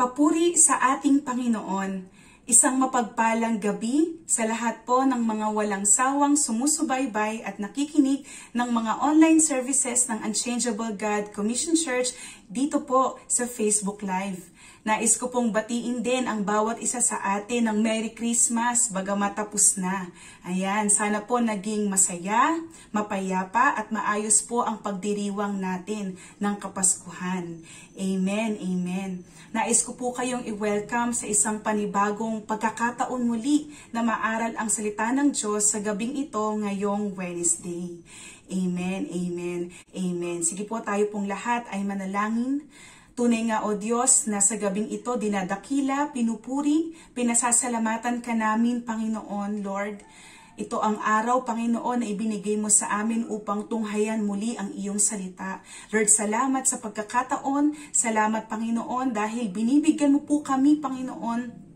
Papuri sa ating Panginoon. Isang mapagpalang gabi sa lahat po ng mga walang sawang sumusubaybay at nakikinig ng mga online services ng Unchangeable God Commission Church dito po sa Facebook Live. Nais ko pong batiin din ang bawat isa sa atin ng Merry Christmas bagamat tapos na. Ayan, sana po naging masaya, mapayapa at maayos po ang pagdiriwang natin ng Kapaskuhan. Amen, amen. Nais ko po kayong i-welcome sa isang panibagong pagkakataon muli na maaral ang salita ng Diyos sa gabing ito ngayong Wednesday. Amen, amen, amen. Sige po, tayo pong lahat ay manalangin. Tunay nga o Diyos na sa gabing ito dinadakila, pinupuri, pinasasalamatan ka namin Panginoon, Lord. Ito ang araw, Panginoon, na ibinigay mo sa amin upang tunghayan muli ang iyong salita. Lord, salamat sa pagkakataon. Salamat, Panginoon, dahil binibigyan mo po kami, Panginoon,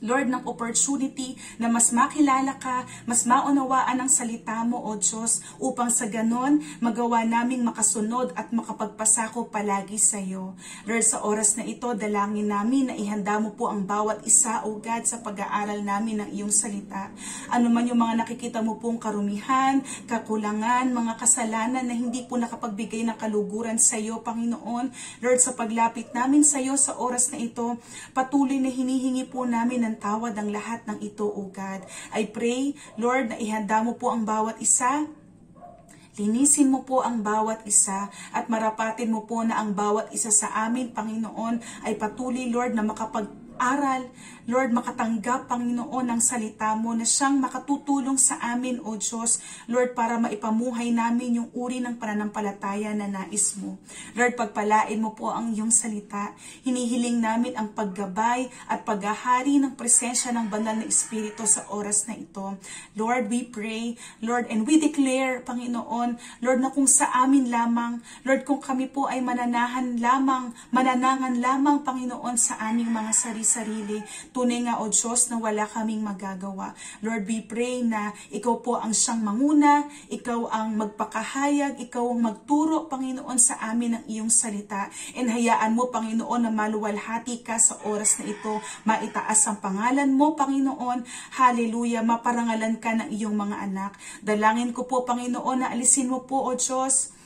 Lord, ng opportunity na mas makilala ka, mas maunawaan ang salita mo, O Diyos, upang sa ganon magawa naming makasunod at makapagpasako palagi sa iyo. Lord, sa oras na ito, dalangin namin na ihanda mo po ang bawat isa, O God, sa pag-aaral namin ng iyong salita. Ano man yung mga nakikita mo pong karumihan, kakulangan, mga kasalanan na hindi po nakapagbigay ng kaluguran sa iyo, Panginoon. Lord, sa paglapit namin sa iyo sa oras na ito, patuloy na hinihingi po namin ng tawad ang lahat ng ito, O God. I pray, Lord, na ihanda mo po ang bawat isa. Linisin mo po ang bawat isa at marapatin mo po na ang bawat isa sa amin, Panginoon, ay patuloy, Lord, na makapag-aral, Lord, makatanggap, Panginoon, ng salita mo na siyang makatutulong sa amin, O Diyos, Lord, para maipamuhay namin yung uri ng pananampalataya na nais mo. Lord, pagpalain mo po ang iyong salita. Hinihiling namin ang paggabay at paghahari ng presensya ng banal na Espiritu sa oras na ito. Lord, we pray, Lord, and we declare, Panginoon, Lord, na kung sa amin lamang, Lord, kung kami po ay mananangan lamang, Panginoon, sa aming mga sarili-sarili, tunay nga, O Diyos, na wala kaming magagawa. Lord, we pray na ikaw po ang siyang manguna, ikaw ang magpakahayag, ikaw ang magturo, Panginoon, sa amin ng iyong salita. And hayaan mo, Panginoon, na maluwalhati ka sa oras na ito. Maitaas ang pangalan mo, Panginoon. Hallelujah, maparangalan ka ng iyong mga anak. Dalangin ko po, Panginoon, na alisin mo po, O Diyos,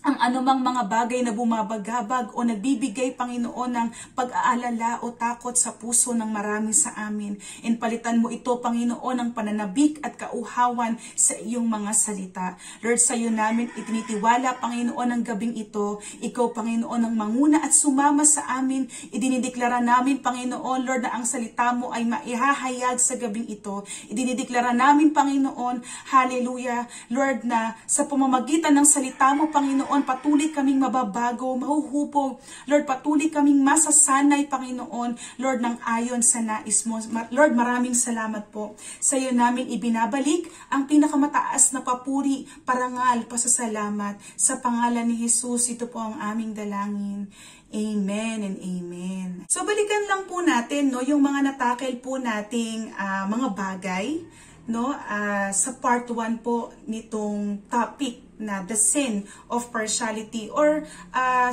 ang anumang mga bagay na bumabagabag o nagbibigay, Panginoon, ng pag-aalala o takot sa puso ng marami sa amin. And palitan mo ito, Panginoon, ng pananabik at kauhawan sa iyong mga salita. Lord, sa iyo namin itinitiwala, Panginoon, ang gabing ito. Ikaw, Panginoon, ang manguna at sumama sa amin. Idinideklara namin, Panginoon, Lord, na ang salita mo ay maihahayag sa gabing ito. Idinideklara namin, Panginoon, hallelujah, Lord, na sa pamamagitan ng salita mo, Panginoon, patuloy kaming mababago, mahuhubog. Lord, patuloy kaming masasanay, Panginoon, Lord, ng ayon sa nais mo. Lord, maraming salamat po. Sa iyo namin ibinabalik ang pinakamataas na papuri, parangal, pasasalamat. Sa pangalan ni Jesus, ito po ang aming dalangin. Amen and amen. So, balikan lang po natin, no, yung mga natakil po nating mga bagay, no, sa part 1 po nitong topic na the sin of partiality, or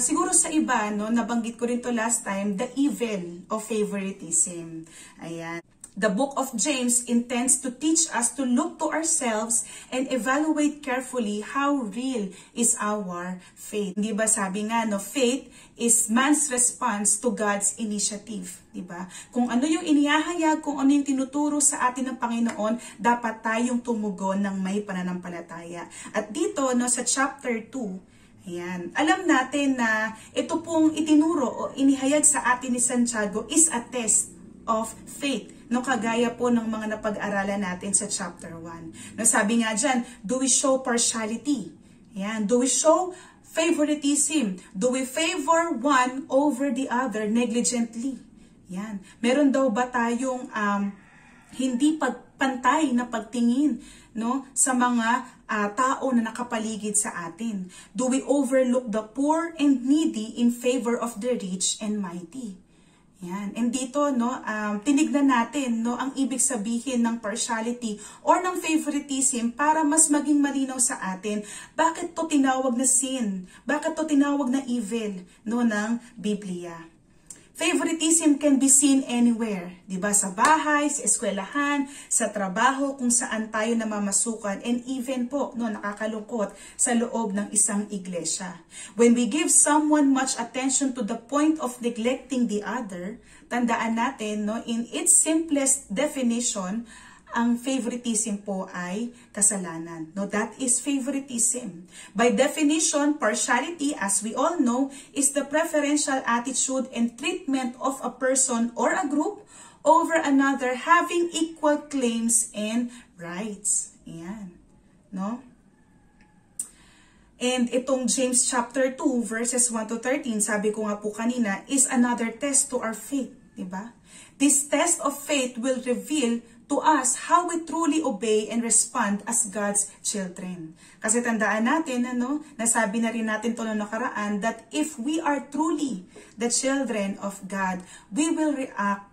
siguro sa iba, no, nabanggit ko rin to last time, the evil of favoritism. Ayan. The book of James intends to teach us to look to ourselves and evaluate carefully how real is our faith. Di ba sabi nga, no, faith is man's response to God's initiative. Di ba? Kung ano yung inihahayag, kung ano yung tinuturo sa atin ng Panginoon, dapat tayong tumugon ng may pananampalataya. At dito, no, sa chapter 2, ayan, alam natin na ito pong itinuro o inihayag sa atin ni Santiago is a test of faith. No, kagaya po ng mga napag-aralan natin sa chapter 1. No, sabi nga dyan, do we show partiality? Yan. Do we show favoritism? Do we favor one over the other negligently? Yan. Meron daw ba tayong hindi pantay na pagtingin, no, sa mga tao na nakapaligid sa atin? Do we overlook the poor and needy in favor of the rich and mighty? Yan. And dito, no, tinignan natin, no, ang ibig sabihin ng partiality or ng favoritism para mas maging malinaw sa atin. Bakit to tinawag na sin? Bakit to tinawag na evil, no, ng Biblia? Favoritism can be seen anywhere, 'di ba? Sa bahay, sa eskwelahan, sa trabaho, kung saan tayo namamasukan, and even po, no, nakakalungkot, sa loob ng isang iglesia. When we give someone much attention to the point of neglecting the other, tandaan natin, no, in its simplest definition, ang favoritism po ay kasalanan. No, that is favoritism. By definition, partiality, as we all know, is the preferential attitude and treatment of a person or a group over another having equal claims and rights. Ayan. No? And itong James chapter 2 verses 1 to 13, sabi ko nga po kanina, is another test to our faith. Diba? This test of faith will reveal to us how we truly obey and respond as God's children. Kasi tandaan natin, nasabi na rin natin ito noong nakaraan, that if we are truly the children of God, we will react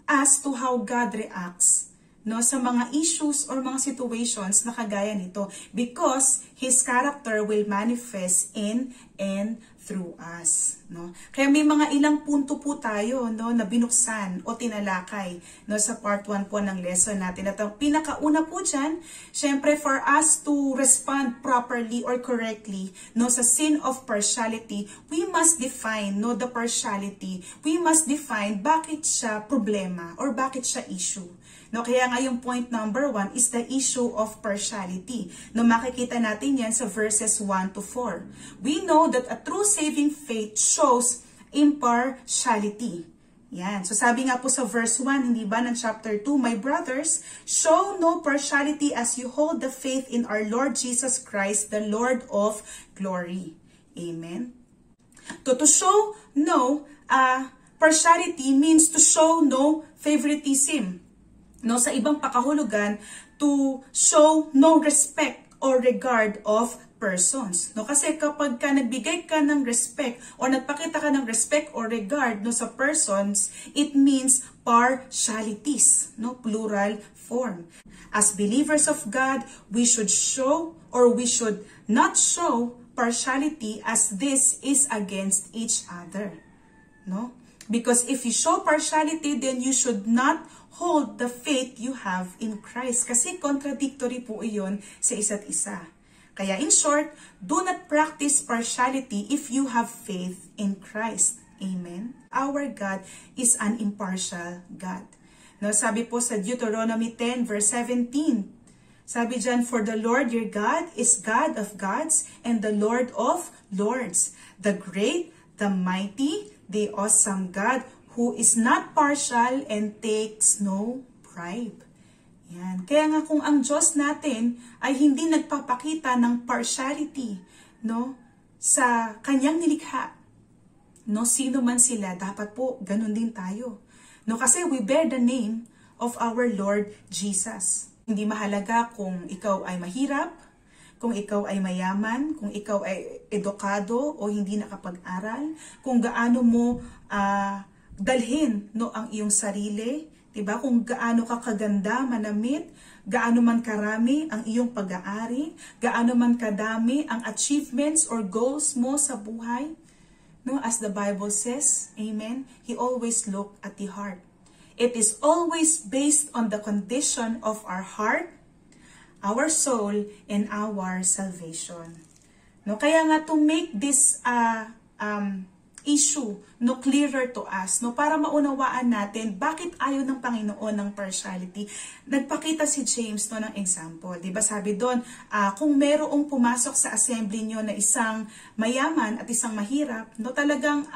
as to how God reacts, no, sa mga issues or mga situations na kagaya nito, because His character will manifest in and through us, no? Kaya may mga ilang punto po tayo, no, na binuksan o tinalakay, no, sa part 1 po ng lesson natin. At ang pinakauna po dyan, syempre for us to respond properly or correctly, no, sa sin of partiality, we must define, no, the partiality. We must define bakit siya problema or bakit siya issue. No, kaya nga yung point number 1 is the issue of partiality. No, makikita natin yan sa verses 1 to 4. We know that a true saving faith shows impartiality. Yan. So sabi nga po sa verse 1, hindi ba, ng chapter 2, my brothers, show no partiality as you hold the faith in our Lord Jesus Christ, the Lord of glory. Amen. To show no partiality means to show no favoritism. No, sa ibang pakahulugan, to show no respect or regard of persons. No, kasi kapag ka nagbigay ka ng respect or nagpakita ka ng respect or regard, no, sa persons, it means partialities, no, plural form. As believers of God, we should show or we should not show partiality, as this is against each other. No? Because if you show partiality, then you should not hold the faith you have in Christ. Kasi contradictory po iyon sa isa't isa. Kaya in short, do not practice partiality if you have faith in Christ. Amen? Our God is an impartial God. No, sabi po sa Deuteronomy 10 verse 17, sabi dyan, for the Lord your God is God of gods and the Lord of lords, the great, the mighty, the awesome God, who is not partial and takes no bribe. Yan. Kaya nga kung ang Diyos natin ay hindi nagpapakita ng partiality, no, sa kanyang nilikha, no, sino man sila, dapat po ganun din tayo. No, kasi we bear the name of our Lord Jesus. Hindi mahalaga kung ikaw ay mahirap, kung ikaw ay mayaman, kung ikaw ay edukado o hindi nakapag-aral, kung gaano mo dalhin, no, ang iyong sarili, 'di ba? Kung gaano ka kaganda, manamit, gaano man karami ang iyong pag-aari, gaano man kadami ang achievements or goals mo sa buhay, no, as the Bible says, amen, He always look at the heart. It is always based on the condition of our heart, our soul, and our salvation. No, kaya nga to make this issue, no, clearer to us, no, para maunawaan natin bakit ayaw ng Panginoon ng partiality. Nagpakita si James, no, ng example. 'Di ba? Sabi doon, kung merong pumasok sa assembly nyo na isang mayaman at isang mahirap, no, talagang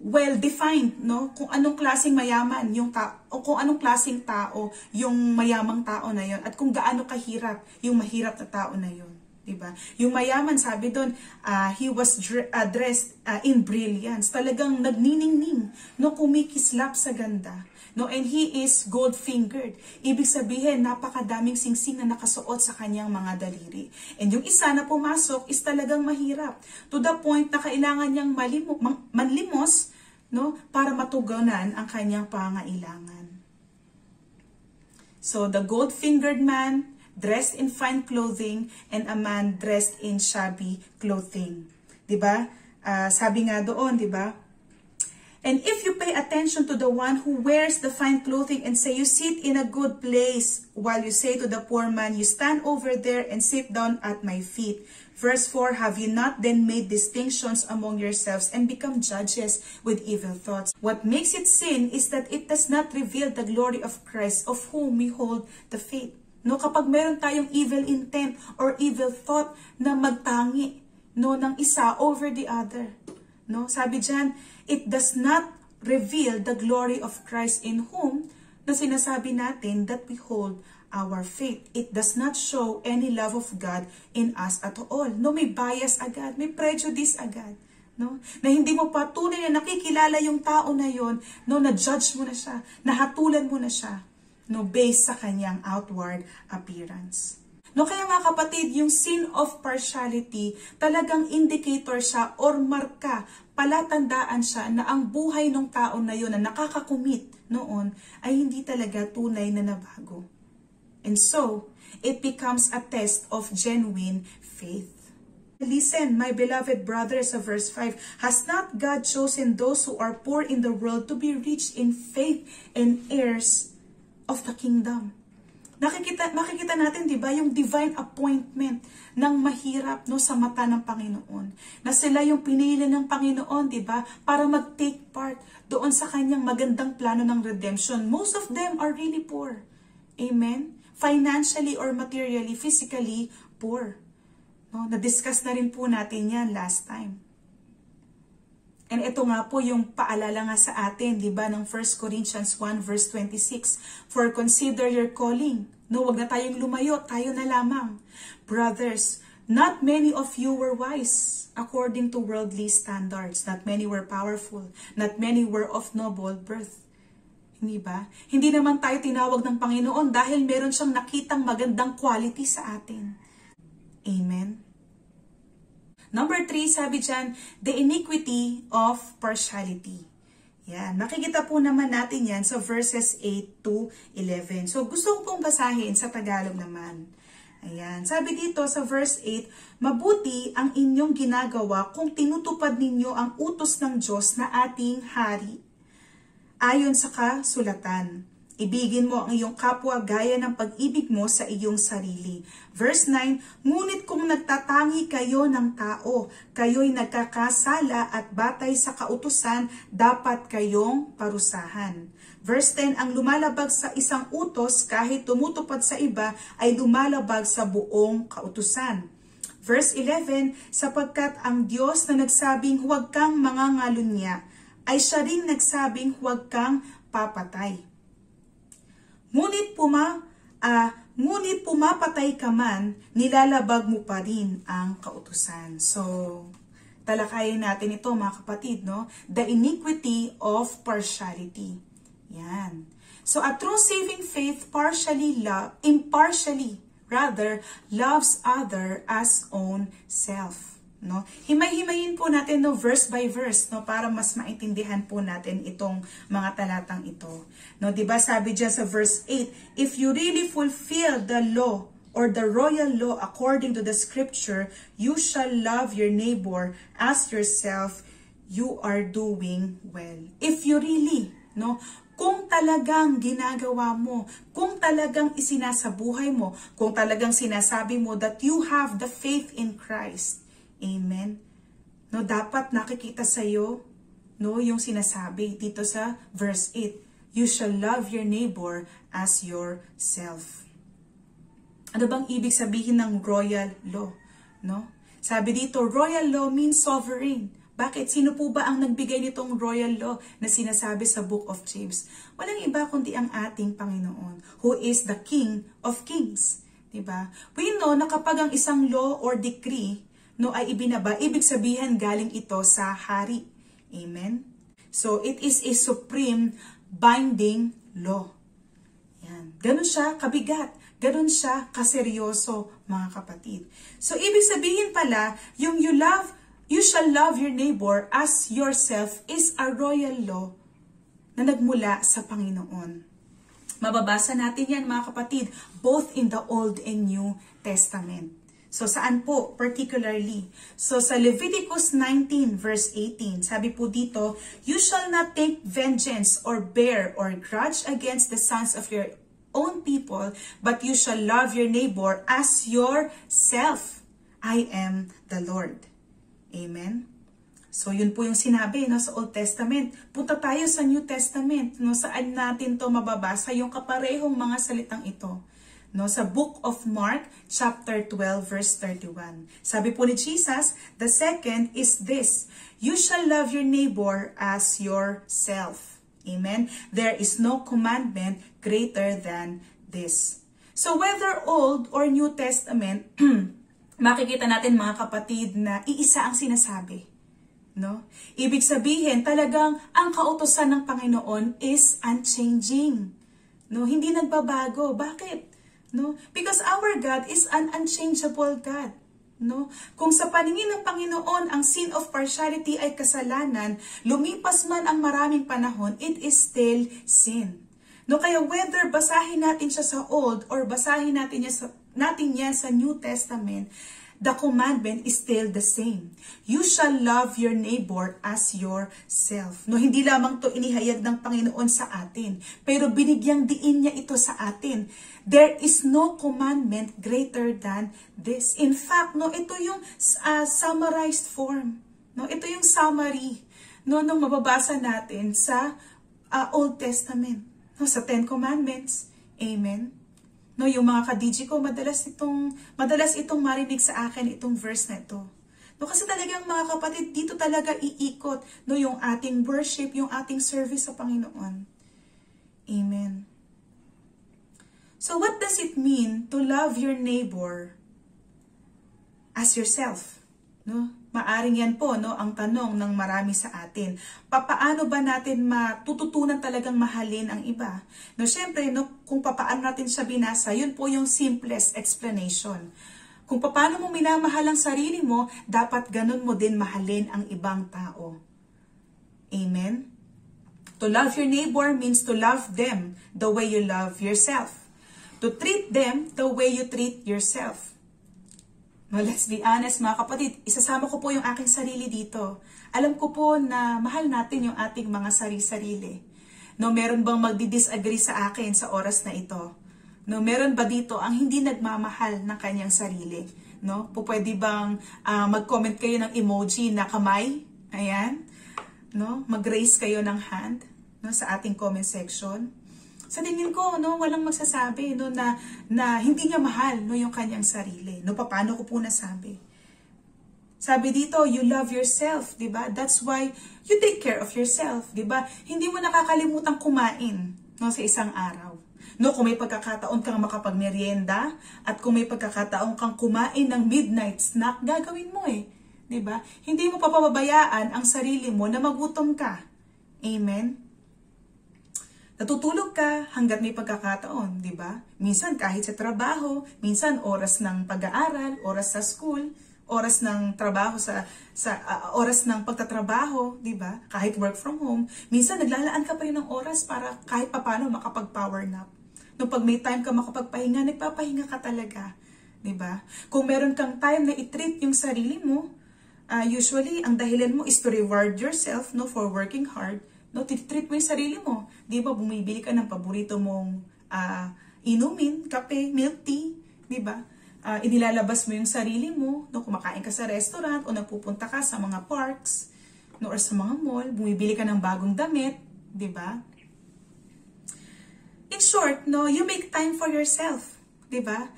well defined, no, kung anong klaseng mayaman yung o kung anong klaseng tao yung mayamang tao na yon, at kung gaano kahirap yung mahirap na tao na yon. Diba? Yung mayaman, sabi doon, he was dressed in brilliance. Talagang nagniningning, no, kumikislap sa ganda. No, and he is gold-fingered. Ibig sabihin, napakadaming singsing na nakasuot sa kanyang mga daliri. And yung isa na pumasok is talagang mahirap. To the point na kailangan niyang manlimos, no, para matugunan ang kanyang pangailangan. So, the gold-fingered man, dressed in fine clothing, and a man dressed in shabby clothing. 'Di ba? Sabi nga doon, 'di ba? And if you pay attention to the one who wears the fine clothing and say, you sit in a good place, while you say to the poor man, you stand over there and sit down at my feet. Verse 4, have you not then made distinctions among yourselves and become judges with evil thoughts? What makes it sin is that it does not reveal the glory of Christ, of whom we hold the faith. No, kapag meron tayong evil intent or evil thought na magtangi, no, ng isa over the other. No, sabi diyan, it does not reveal the glory of Christ, in whom na sinasabi natin that we hold our faith. It does not show any love of God in us at all. No, may bias agad, may prejudice agad. No? Na hindi mo pa tunay na nakikilala yung tao na yon, no, na-judge mo na siya, nahatulan mo na siya, no, based sa kanyang outward appearance. No, kaya mga kapatid, yung sin of partiality, talagang indicator siya or marka, palatandaan siya na ang buhay ng tao na yon na nakakakumit noon ay hindi talaga tunay na nabago. And so, it becomes a test of genuine faith. Listen, my beloved brothers, of verse 5, has not God chosen those who are poor in the world to be rich in faith and heirs of the kingdom? Makikita natin, di ba, yung divine appointment ng mahirap, no, sa mata ng Panginoon. Na sila yung pinili ng Panginoon, di ba, para mag-take part doon sa kanyang magandang plano ng redemption. Most of them are really poor. Amen? Financially or materially, physically poor. No, na-discuss na rin po natin yan last time. And ito nga po yung paalala nga sa atin, di ba, ng 1 Corinthians 1 verse 26. For consider your calling. No, wag na tayong lumayo, tayo na lamang. Brothers, not many of you were wise according to worldly standards. Not many were powerful. Not many were of noble birth. Hindi ba? Hindi naman tayo tinawag ng Panginoon dahil meron siyang nakitang magandang quality sa atin. Amen? Number 3, sabi dyan, the iniquity of partiality. Yan. Makikita po naman natin yan sa verses 8 to 11. So, gusto ko pong basahin sa Tagalog naman. Ayan. Sabi dito sa verse 8, mabuti ang inyong ginagawa kung tinutupad ninyo ang utos ng Diyos na ating hari. Ayon sa kasulatan, ibigin mo ang iyong kapwa gaya ng pag-ibig mo sa iyong sarili. Verse 9, ngunit kung nagtatangi kayo ng tao, kayo'y nagkakasala at batay sa kautusan, dapat kayong parusahan. Verse 10, ang lumalabag sa isang utos kahit tumutupad sa iba ay lumalabag sa buong kautusan. Verse 11, sapagkat ang Diyos na nagsabing huwag kang mangangalunya, ay siya rin nagsabing huwag kang papatay. Ngunit pumapatay ka man, nilalabag mo pa rin ang kautusan. So, talakayin natin ito mga kapatid, no? The iniquity of partiality. Yan. So, a true saving faith impartially loves other as own self. No? Himay-himayin po natin, no, verse by verse, no, para mas maintindihan po natin itong mga talatang ito. No, 'di ba sabi diyan sa verse 8, if you really fulfill the law or the royal law according to the scripture, you shall love your neighbor as yourself, you are doing well. If you really, no, kung talagang ginagawa mo, kung talagang isinasabuhay mo, kung talagang sinasabi mo that you have the faith in Christ. Amen. No, dapat nakikita sa iyo, no, yung sinasabi dito sa verse 8. You shall love your neighbor as yourself. Ano bang ibig sabihin ng royal law? No? Sabi dito, royal law means sovereign. Bakit? Sino po ba ang nagbigay nitong royal law na sinasabi sa Book of James? Walang iba kundi ang ating Panginoon, who is the King of Kings. Diba? We know na kapag ang isang law or decree, no, ay ibinaba, ibig sabihin galing ito sa hari. Amen? So, it is a supreme binding law. Yan. Ganun siya kabigat. Ganun siya kaseryoso, mga kapatid. So, ibig sabihin pala, yung you shall love your neighbor as yourself is a royal law na nagmula sa Panginoon. Mababasa natin yan, mga kapatid, both in the Old and New Testament. So, saan po particularly? So, sa Leviticus 19 verse 18, sabi po dito, "You shall not take vengeance or bear or grudge against the sons of your own people, but you shall love your neighbor as yourself. I am the Lord." Amen? So, yun po yung sinabi no, sa Old Testament. Punta tayo sa New Testament. No, saan natin to mababasa yung kaparehong mga salitang ito? No, sa Book of Mark, chapter 12, verse 31. Sabi po ni Jesus, "The second is this, you shall love your neighbor as yourself." Amen? There is no commandment greater than this. So whether Old or New Testament, makikita natin mga kapatid na iisa ang sinasabi. No? Ibig sabihin, talagang ang kautusan ng Panginoon is unchanging. No? Hindi nagbabago. Bakit? No? Because our God is an unchangeable God. No? Kung sa paningin ng Panginoon ang sin of partiality ay kasalanan, lumipas man ang maraming panahon, it is still sin. No, kaya whether basahin natin siya sa Old or basahin natin yan sa New Testament, the commandment is still the same. You shall love your neighbor as yourself. No, hindi lamang to inihayag ng Panginoon sa atin, pero binigyang diin niya ito sa atin. There is no commandment greater than this. In fact, no, ito yung summarized form. No, ito yung summary no nung mababasa natin sa Old Testament. No, sa Ten Commandments. Amen. No, yung mga ka-DJ ko, madalas itong marinig sa akin itong verse na ito. No, kasi talagang mga kapatid, dito talaga iikot no, yung ating worship, yung ating service sa Panginoon. Amen. So what does it mean to love your neighbor as yourself? No? Maaring yan po no, ang tanong ng marami sa atin. Paano ba natin matututunan talagang mahalin ang iba? No, syempre, no, kung paano natin siya binasa, yun po yung simplest explanation. Kung paano mo minamahal ang sarili mo, dapat ganun mo din mahalin ang ibang tao. Amen? To love your neighbor means to love them the way you love yourself. To treat them the way you treat yourself. No, let's be honest mga kapatid, isasama ko po yung aking sarili dito. Alam ko po na mahal natin yung ating mga sarili-sarili. No, meron bang magdi-disagree sa akin sa oras na ito? No, meron ba dito ang hindi nagmamahal ng kanyang sarili? No, pwede bang mag-comment kayo ng emoji na kamay? Ayan. No, mag-raise kayo ng hand no, sa ating comment section. Sa tingin ko, no, walang magsasabi no, na hindi niya mahal no, yung kanyang sarili. No, paano ko po nasabi? Sabi dito, you love yourself, di ba? That's why you take care of yourself, di ba? Hindi mo nakakalimutang kumain no, sa isang araw. No, kung may pagkakataon kang makapagmerienda at kung may pagkakataon kang kumain ng midnight snack, gagawin mo eh. Di ba? Hindi mo papabayaan ang sarili mo na magutom ka. Amen? Natutulog ka hanggat may pagkakataon, di ba? Minsan kahit sa trabaho, minsan oras ng pag-aaral, oras sa school, oras ng trabaho oras ng pagtatrabaho, di ba? Kahit work from home, minsan naglalaan ka pa rin ng oras para kahit papaano makapag-power nap. No, pag may time ka makapagpahinga, nagpapahinga ka talaga, di ba? Kung meron kang time na i-treat yung sarili mo, usually ang dahilan mo is to reward yourself no for working hard. No, treat mo yung sarili mo. Di ba, bumibili ka ng paborito mong inumin, kape, milk tea, di ba? Inilalabas mo yung sarili mo, no, kumakain ka sa restaurant o nagpupunta ka sa mga parks, no, or sa mga mall, bumibili ka ng bagong damit, di ba? In short, no, you make time for yourself, di ba?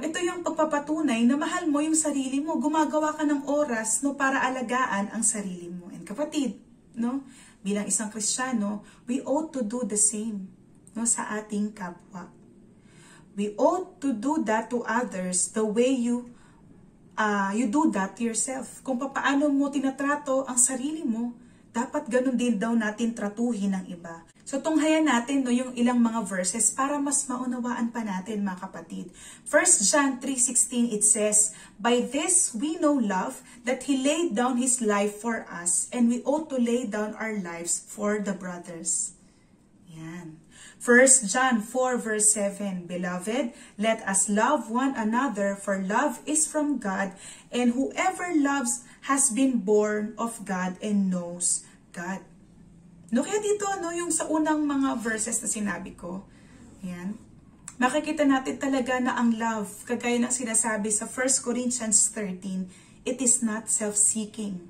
Ito yung pagpapatunay na mahal mo yung sarili mo, gumagawa ka ng oras no, para alagaan ang sarili mo. And kapatid, no, bilang isang Kristiyano, we ought to do the same no, sa ating kapwa. We ought to do that to others the way you do that to yourself. Kung paano mo tinatrato ang sarili mo, dapat ganun din daw natin tratuhin ang iba. So tunghayan natin no, yung ilang mga verses para mas maunawaan pa natin mga kapatid. 1 John 3:16 it says, "By this we know love, that He laid down His life for us, and we ought to lay down our lives for the brothers." Yan. 1 John 4 verse 7, Beloved, let us love one another, for love is from God, and whoever loves has been born of God and knows God. No, kaya dito, no, yung sa unang mga verses na sinabi ko, yan, makikita natin talaga na ang love, kagaya ng sinasabi sa 1 Corinthians 13, it is not self-seeking.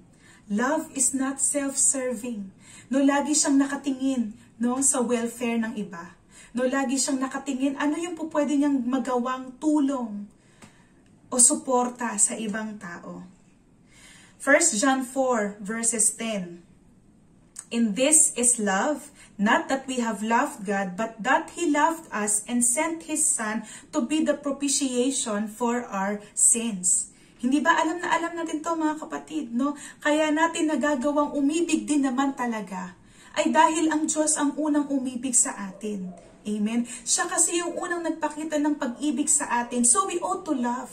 Love is not self-serving. No, lagi siyang nakatingin, no, sa welfare ng iba. No, lagi siyang nakatingin, ano yung pwede niyang magawang tulong o suporta sa ibang tao. 1 John 4 verses 10. In this is love, not that we have loved God, but that He loved us and sent His Son to be the propitiation for our sins. Hindi ba alam natin to mga kapatid, no? Kaya natin nagagawang umibig din naman talaga ay dahil ang Diyos ang unang umibig sa atin. Amen? Siya kasi yung unang nagpakita ng pag-ibig sa atin. So we ought to love.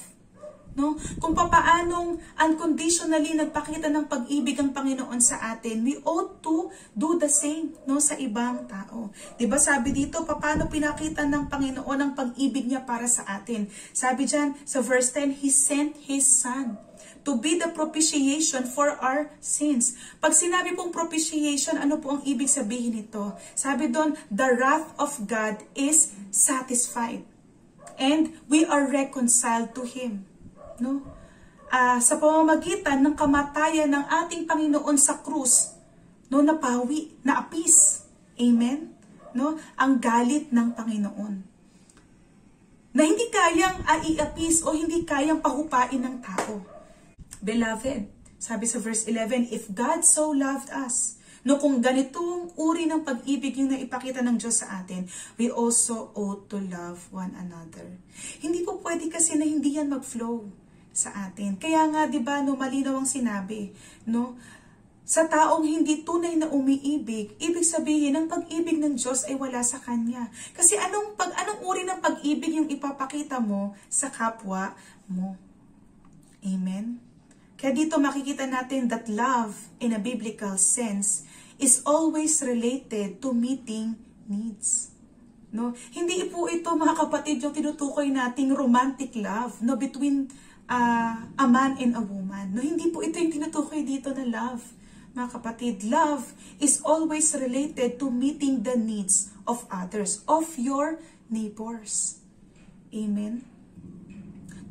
No? Kung papaanong unconditionally nagpakita ng pag-ibig ang Panginoon sa atin, we ought to do the same, no, sa ibang tao. 'Di ba sabi dito, paano pinakita ng Panginoon ang pag-ibig niya para sa atin? Sabi diyan sa verse 10, He sent His Son to be the propitiation for our sins. Pag sinabi pong propitiation, ano po ang ibig sabihin nito? Sabi doon, the wrath of God is satisfied and we are reconciled to Him. No? Sa pamamagitan ng kamatayan ng ating Panginoon sa krus, no, napawi, naapis. Amen? No? Ang galit ng Panginoon. Na hindi kayang iapis o hindi kayang pahupain ng tao. Beloved, sabi sa verse 11, if God so loved us, no, kung ganitong uri ng pag-ibig yung naipakita ng Diyos sa atin, we also ought to love one another. Hindi po pwede kasi na hindi yan mag-flow sa atin. Kaya nga, di ba, no, malinaw ang sinabi, no, sa taong hindi tunay na umiibig, ibig sabihin, ang pag-ibig ng Diyos ay wala sa Kanya. Kasi anong uri ng pag-ibig yung ipapakita mo sa kapwa mo? Amen? Kaya dito makikita natin that love, in a biblical sense, is always related to meeting needs. No? Hindi po ito, mga kapatid, yung tinutukoy nating romantic love, no, between a man and a woman. No, hindi po ito yung tinutukoy dito na love. Mga kapatid, love is always related to meeting the needs of others, of your neighbors. Amen?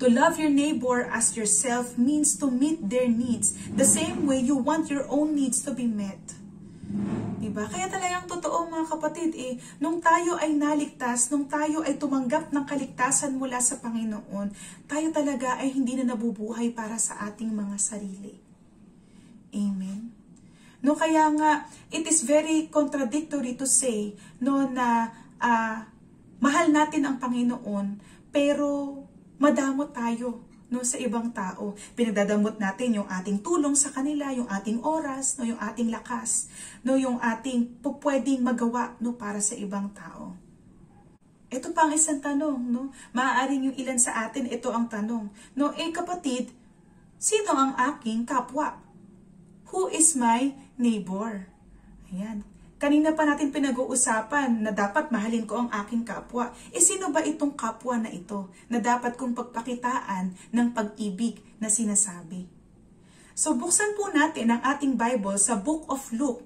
To love your neighbor as yourself means to meet their needs the same way you want your own needs to be met. Diba? Kaya talagang totoo mga kapatid, nung tayo ay naligtas, nung tayo ay tumanggap ng kaligtasan mula sa Panginoon, tayo talaga ay hindi na nabubuhay para sa ating mga sarili. Amen? No, kaya nga, it is very contradictory to say, no, na mahal natin ang Panginoon, pero madamot tayo, no, sa ibang tao. Pinagdadamot natin yung ating tulong sa kanila, yung ating oras, no, yung ating lakas, no, yung ating pwedeng magawa, no, para sa ibang tao. Ito pa ang isang tanong, no? Maaaring yung ilan sa atin, ito ang tanong. No, kapatid, sino ang aking kapwa? Who is my neighbor? Ayan. Kanina pa natin pinag-uusapan na dapat mahalin ko ang aking kapwa. Sino ba itong kapwa na ito na dapat kong pagpakitaan ng pag-ibig na sinasabi? So, buksan po natin ang ating Bible sa Book of Luke,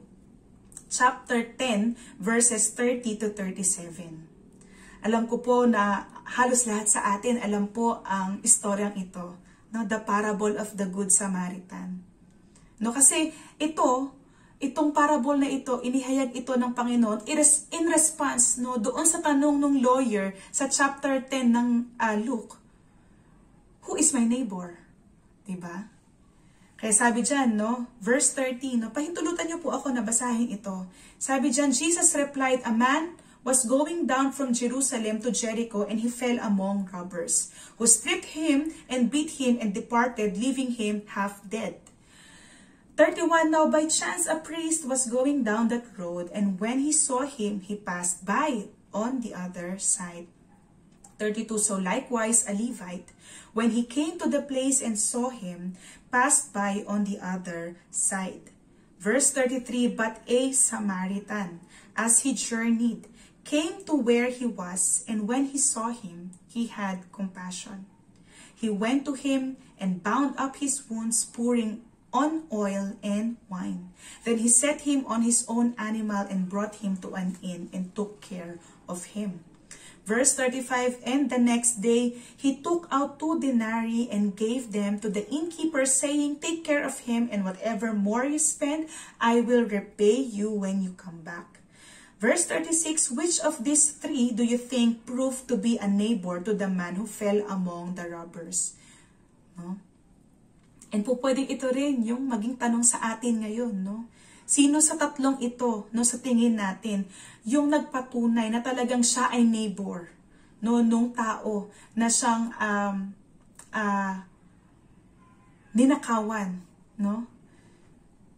chapter 10, verses 30 to 37. Alam ko po na halos lahat sa atin alam po ang istoryang ito, no? The parable of the Good Samaritan. No, kasi itong parable na ito, inihayag ito ng Panginoon in response, no, doon sa tanong ng lawyer sa chapter 10 ng Luke. Who is my neighbor? Diba? Kaya sabi dyan, no, verse 30, no, pahintulutan niyo po ako na basahin ito. Sabi dyan, Jesus replied, a man was going down from Jerusalem to Jericho and he fell among robbers, who stripped him and beat him and departed, leaving him half dead. 31, now by chance a priest was going down that road, and when he saw him, he passed by on the other side. 32, so likewise a Levite, when he came to the place and saw him, passed by on the other side. Verse 33, but a Samaritan, as he journeyed, came to where he was, and when he saw him, he had compassion. He went to him and bound up his wounds, pouring on oil and wine. Then he set him on his own animal and brought him to an inn and took care of him. Verse 35, and the next day he took out 2 denarii and gave them to the innkeeper, saying, take care of him, and whatever more you spend, I will repay you when you come back. Verse 36, which of these 3 do you think proved to be a neighbor to the man who fell among the robbers? No? And po pwedeng ito rin yung maging tanong sa atin ngayon, no? Sino sa tatlong ito, no, sa tingin natin, yung nagpatunay na talagang siya ay neighbor, no, nung tao na siyang ninakawan, no,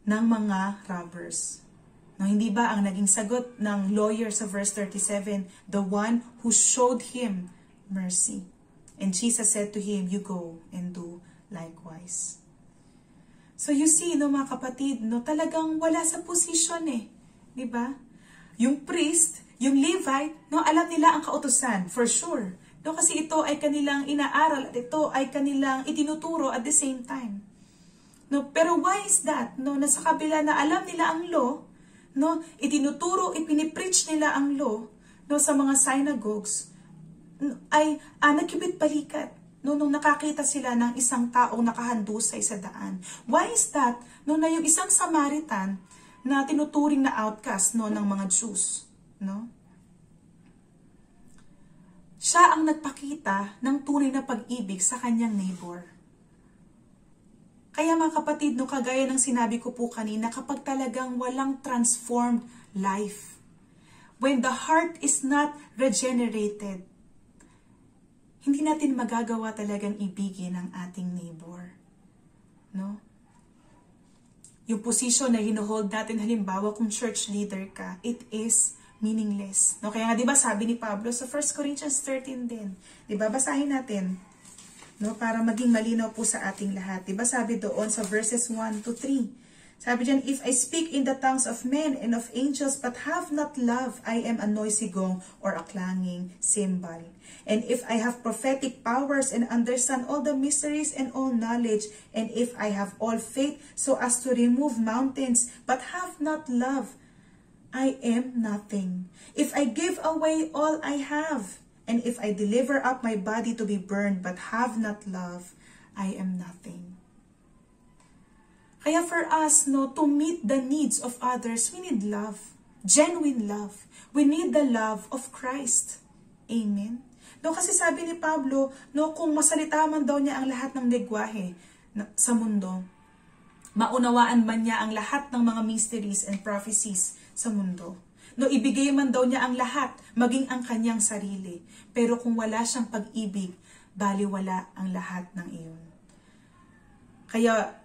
ng mga robbers? No, hindi ba ang naging sagot ng lawyer sa verse 37, the one who showed him mercy? And Jesus said to him, you go and do likewise. So you see, no, mga kapatid, no, talagang wala sa position eh. Di ba? Yung priest, yung Levite, no, alam nila ang kautusan, for sure. No, kasi ito ay kanilang inaaral at ito ay kanilang itinuturo at the same time. No, pero why is that? No, nasa kabila na alam nila ang law, no, itinuturo, ipinipreach nila ang law, no, sa mga synagogues, ay nagkibit balikat. No, nung nakakita sila ng isang taong nakahandusay sa daan. Why is that? No, na yung isang Samaritan na tinuturing na outcast, no, ng mga Jews, no? Siya ang nagpakita ng tunay na pag-ibig sa kanyang neighbor. Kaya mga kapatid, no, kagaya ng sinabi ko po kanina, kapag talagang walang transformed life, when the heart is not regenerated, hindi natin magagawa talagang ibigin ang ating neighbor. No? Yung position na hinuhold natin, halimbawa kung church leader ka, it is meaningless. No? Kaya nga, di ba, sabi ni Pablo sa 1 Corinthians 13 din. Di ba, basahin natin. No? Para maging malinaw po sa ating lahat. Di ba, sabi doon sa verses 1 to 3. Sabi dyan, if I speak in the tongues of men and of angels, but have not love, I am a noisy gong or a clanging cymbal. And if I have prophetic powers and understand all the mysteries and all knowledge, and if I have all faith so as to remove mountains, but have not love, I am nothing. If I give away all I have, and if I deliver up my body to be burned, but have not love, I am nothing. Kaya for us, no, to meet the needs of others, we need love. Genuine love. We need the love of Christ. Amen? No, kasi sabi ni Pablo, no, kung masalita man daw niya ang lahat ng lengguwahe sa mundo, maunawaan man niya ang lahat ng mga mysteries and prophecies sa mundo. No, ibigay man daw niya ang lahat, maging ang kanyang sarili. Pero kung wala siyang pag-ibig, baliwala ang lahat ng iyon. Kaya,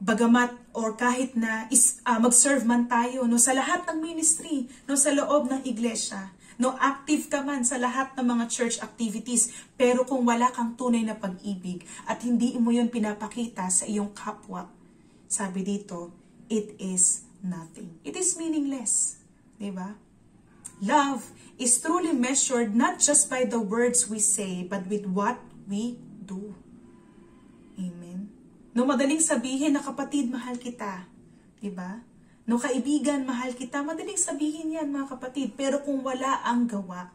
bagamat or kahit na mag-serve man tayo, no, sa lahat ng ministry, no, sa loob ng iglesia, no, active ka man sa lahat ng mga church activities, pero kung wala kang tunay na pag-ibig at hindi mo yun pinapakita sa iyong kapwa, sabi dito, it is nothing. It is meaningless. Diba? Love is truly measured not just by the words we say, but with what we do. Amen. No, madaling sabihin na kapatid, mahal kita. Diba? No, kaibigan, mahal kita. Madaling sabihin yan, mga kapatid. Pero kung wala ang gawa,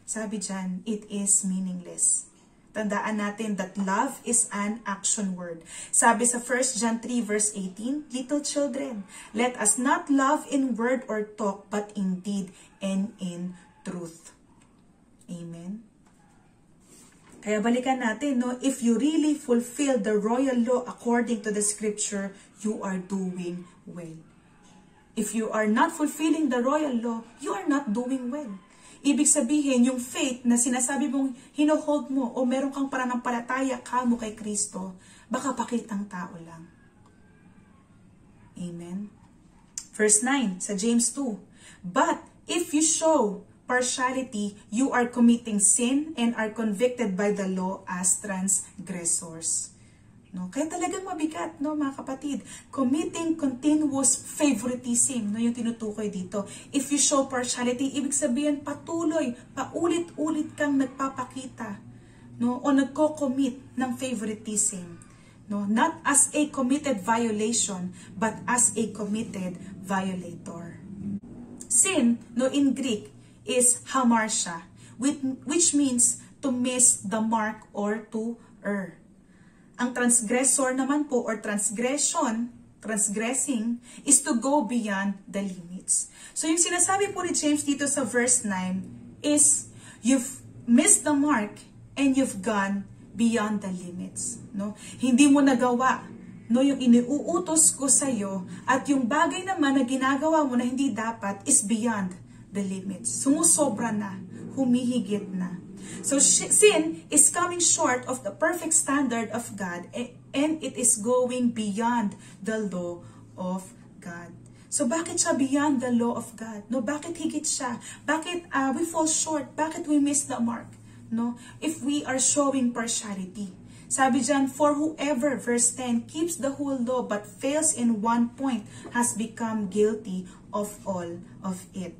sabi dyan, it is meaningless. Tandaan natin that love is an action word. Sabi sa 1 John 3 verse 18, little children, let us not love in word or talk, but in deed and in truth. Amen. Kaya balikan natin, no, if you really fulfill the royal law according to the scripture, you are doing well. If you are not fulfilling the royal law, you are not doing well. Ibig sabihin, yung faith na sinasabi mong hinohold mo o meron kang pananampalataya ka mo kay Kristo, baka pakitang tao lang. Amen. Verse 9 sa James 2, but if you show partiality, you are committing sin and are convicted by the law as transgressors. No? Kaya talagang mabigat, no, mga kapatid. Committing continuous favoritism, no, yung tinutukoy dito. If you show partiality, ibig sabihin patuloy, paulit-ulit kang nagpapakita, no, o nagko-commit ng favoritism. No? Not as a committed violation, but as a committed violator. Sin, no, in Greek, is hamartia, which means to miss the mark or to err. Ang transgressor naman po or transgressing is to go beyond the limits. So yung sinasabi po ni James dito sa verse 9 is you've missed the mark and you've gone beyond the limits. No? Hindi mo nagawa, no, yung iniuutos ko sa iyo at yung bagay naman na ginagawa mo na hindi dapat is beyond the limits. Sumusobra na, humihigit na. So sin is coming short of the perfect standard of God and it is going beyond the law of God. So bakit siya beyond the law of God? No, bakit higit siya? Bakit we fall short? Bakit we miss the mark? No, if we are showing partiality. Sabi dyan, for whoever, verse 10, keeps the whole law but fails in one point has become guilty of all of it.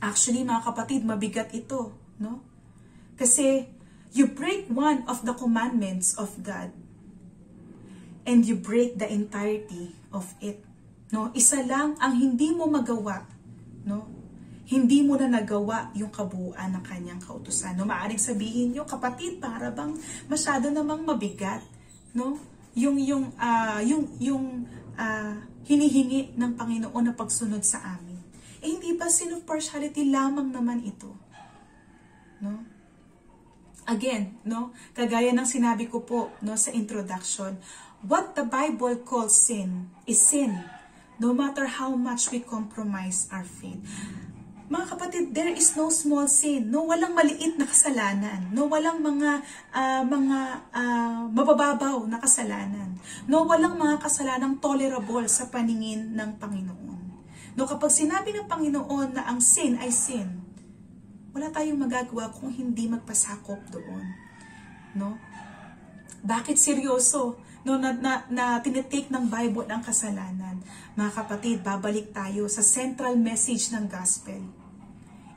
Actually, mga kapatid, mabigat ito. No? Kasi you break one of the commandments of God and you break the entirety of it. No, isa lang ang hindi mo magawa, no? Hindi mo na nagawa yung kabuuan ng kanyang kautusan. No, maaring sabihin niyo, kapatid, para bang masyado namang mabigat, no? Yung hinihingi ng Panginoon na pagsunod sa amin. Eh, hindi ba sin of partiality lamang naman ito? No? Again, no, kagaya ng sinabi ko po, no, sa introduction, what the Bible calls sin is sin, no matter how much we compromise our faith. Mga kapatid, there is no small sin, no, walang maliit na kasalanan, no, walang mga mabababaw na kasalanan, no, walang mga kasalanang tolerable sa paningin ng Panginoon. No, kapag sinabi ng Panginoon na ang sin ay sin, wala tayong magagawa kung hindi magpasakop doon. No? Bakit seryoso? No, na tinitake ng Bible ang kasalanan. Mga kapatid, babalik tayo sa central message ng gospel.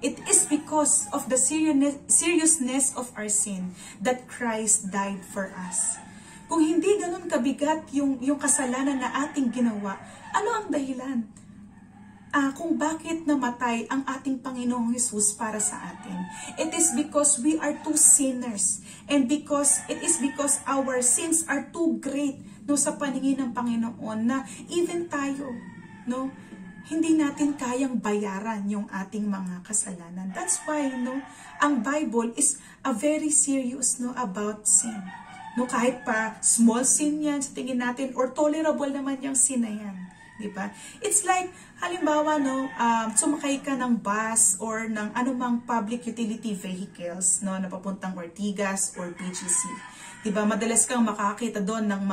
It is because of the seriousness of our sin that Christ died for us. Kung hindi ganun kabigat yung kasalanan na ating ginawa, ano ang dahilan? Kung bakit namatay ang ating Panginoong Jesus para sa atin. It is because we are too sinners and it is because our sins are too great, no, sa paningin ng Panginoon na even tayo, no, hindi natin kayang bayaran yung ating mga kasalanan. That's why, no, ang Bible is a very serious, no, about sin. No, kahit pa small sin yan sa tingin natin or tolerable naman yung sin na yan. Diba? It's like, halimbawa, no, sumakay ka ng bus or ng anumang public utility vehicles, no, na papuntang Ortigas or BGC. Diba? Madalas kang makakita doon ng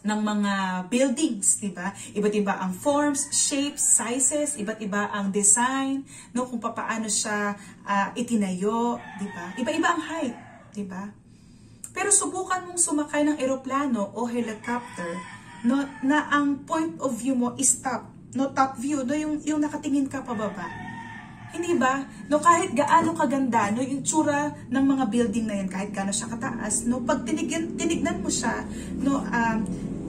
mga buildings, diba? Iba't iba ang forms, shapes, sizes, iba't iba ang design, no, kung paano siya itinayo, diba? Iba-iba ang height, diba? Pero subukan mong sumakay ng eroplano o helicopter, no, na ang point of view mo is top, no, top view, no, yung nakatingin ka pababa. Hindi ba? No, kahit gaano kaganda, no, yung tsura ng mga building na yan, kahit gaano siya kataas, no, pag tinignan mo siya, no,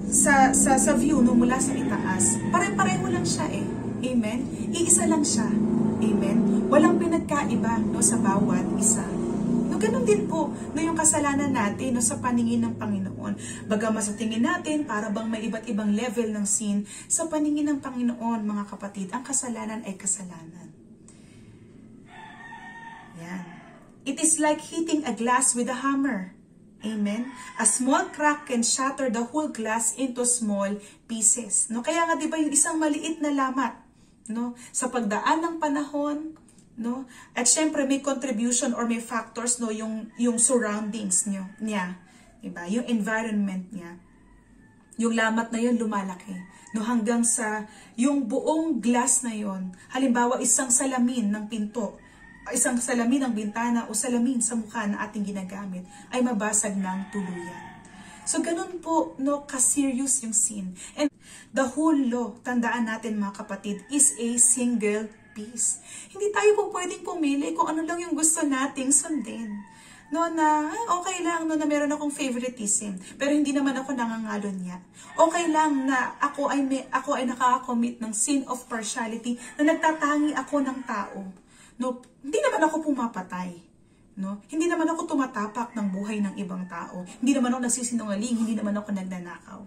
sa view, no, mula sa itaas, pare-pareho lang siya eh. Amen? Iisa lang siya. Amen? Walang pinagkaiba, no, sa bawat isa. No, ganun din po, no, yung kasalanan natin, no, sa paningin ng Panginoon. Bagaman sa tingin natin, para bang may iba't ibang level ng sin, sa paningin ng Panginoon, mga kapatid, ang kasalanan ay kasalanan. Yan. It is like hitting a glass with a hammer. Amen? A small crack can shatter the whole glass into small pieces. No? Kaya nga, di ba, yung isang maliit na lamat, no, sa pagdaan ng panahon, no? At syempre may contribution or may factors, no, yung surroundings niya, diba? Yung environment niya. Yung lamat na yun lumalaki, no, hanggang sa yung buong glass na yun. Halimbawa, isang salamin ng pinto, isang salamin ng bintana o salamin sa mukha na ating ginagamit ay mabasag ng tuluyan. So ganun po, no, ka-serious yung sin. And the whole law, tandaan natin mga kapatid, is a single piece. Hindi tayo po pwedeng pumili kung ano lang yung gusto nating sundin. No, na okay lang no, na meron akong favoritism, pero hindi naman ako nangangalon niya. Okay lang na ako ay nakaka-commit ng sin of partiality, na nagtatangi ako ng tao. No, hindi naman ako pumapatay. No? Hindi naman ako tumatapak ng buhay ng ibang tao. Hindi naman ako nagsisinungaling, hindi naman ako nagnanakaw.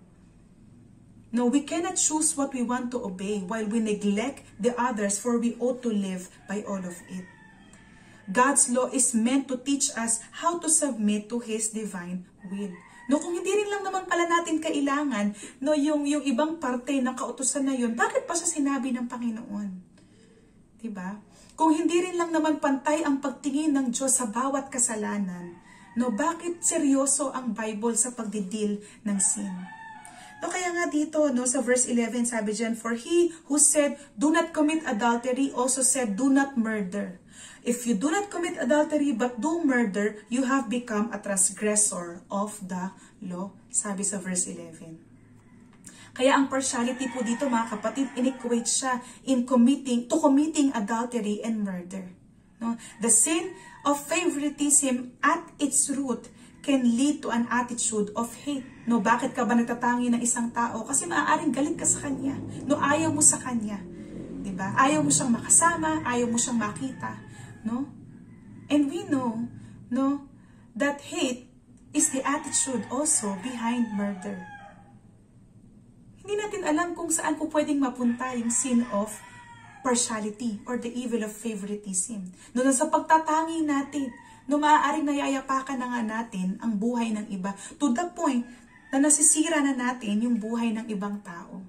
No, we cannot choose what we want to obey while we neglect the others, for we ought to live by all of it. God's law is meant to teach us how to submit to His divine will. No, kung hindi rin lang naman pala natin kailangan, no, yung ibang parte ng kautusan na yun, bakit pa siya sinabi ng Panginoon? Diba? Kung hindi rin lang naman pantay ang pagtingin ng Diyos sa bawat kasalanan, no, bakit seryoso ang Bible sa pagdidil ng sin? No, kaya nga dito, no, sa verse 11, sabi dyan, for he who said, do not commit adultery, also said, do not murder. If you do not commit adultery but do murder, you have become a transgressor of the law. Sabi sa verse 11. Kaya ang partiality po dito mga kapatid, in-equate siya in committing adultery and murder. No? The sin of favoritism at its root can lead to an attitude of hate. No, bakit ka ba nagtatangi ng isang tao? Kasi maaaring galit ka sa kanya. No, ayaw mo sa kanya. Diba? Ayaw mo siyang makasama, ayaw mo siyang makita. No? And we know, no, that hate is the attitude also behind murder. Hindi natin alam kung saan po pwedeng mapunta yung sin of partiality or the evil of favoritism. No, sa pagtatangi natin, no, maaaring nayayapakan na nga natin ang buhay ng iba to the point na nasisira na natin yung buhay ng ibang tao.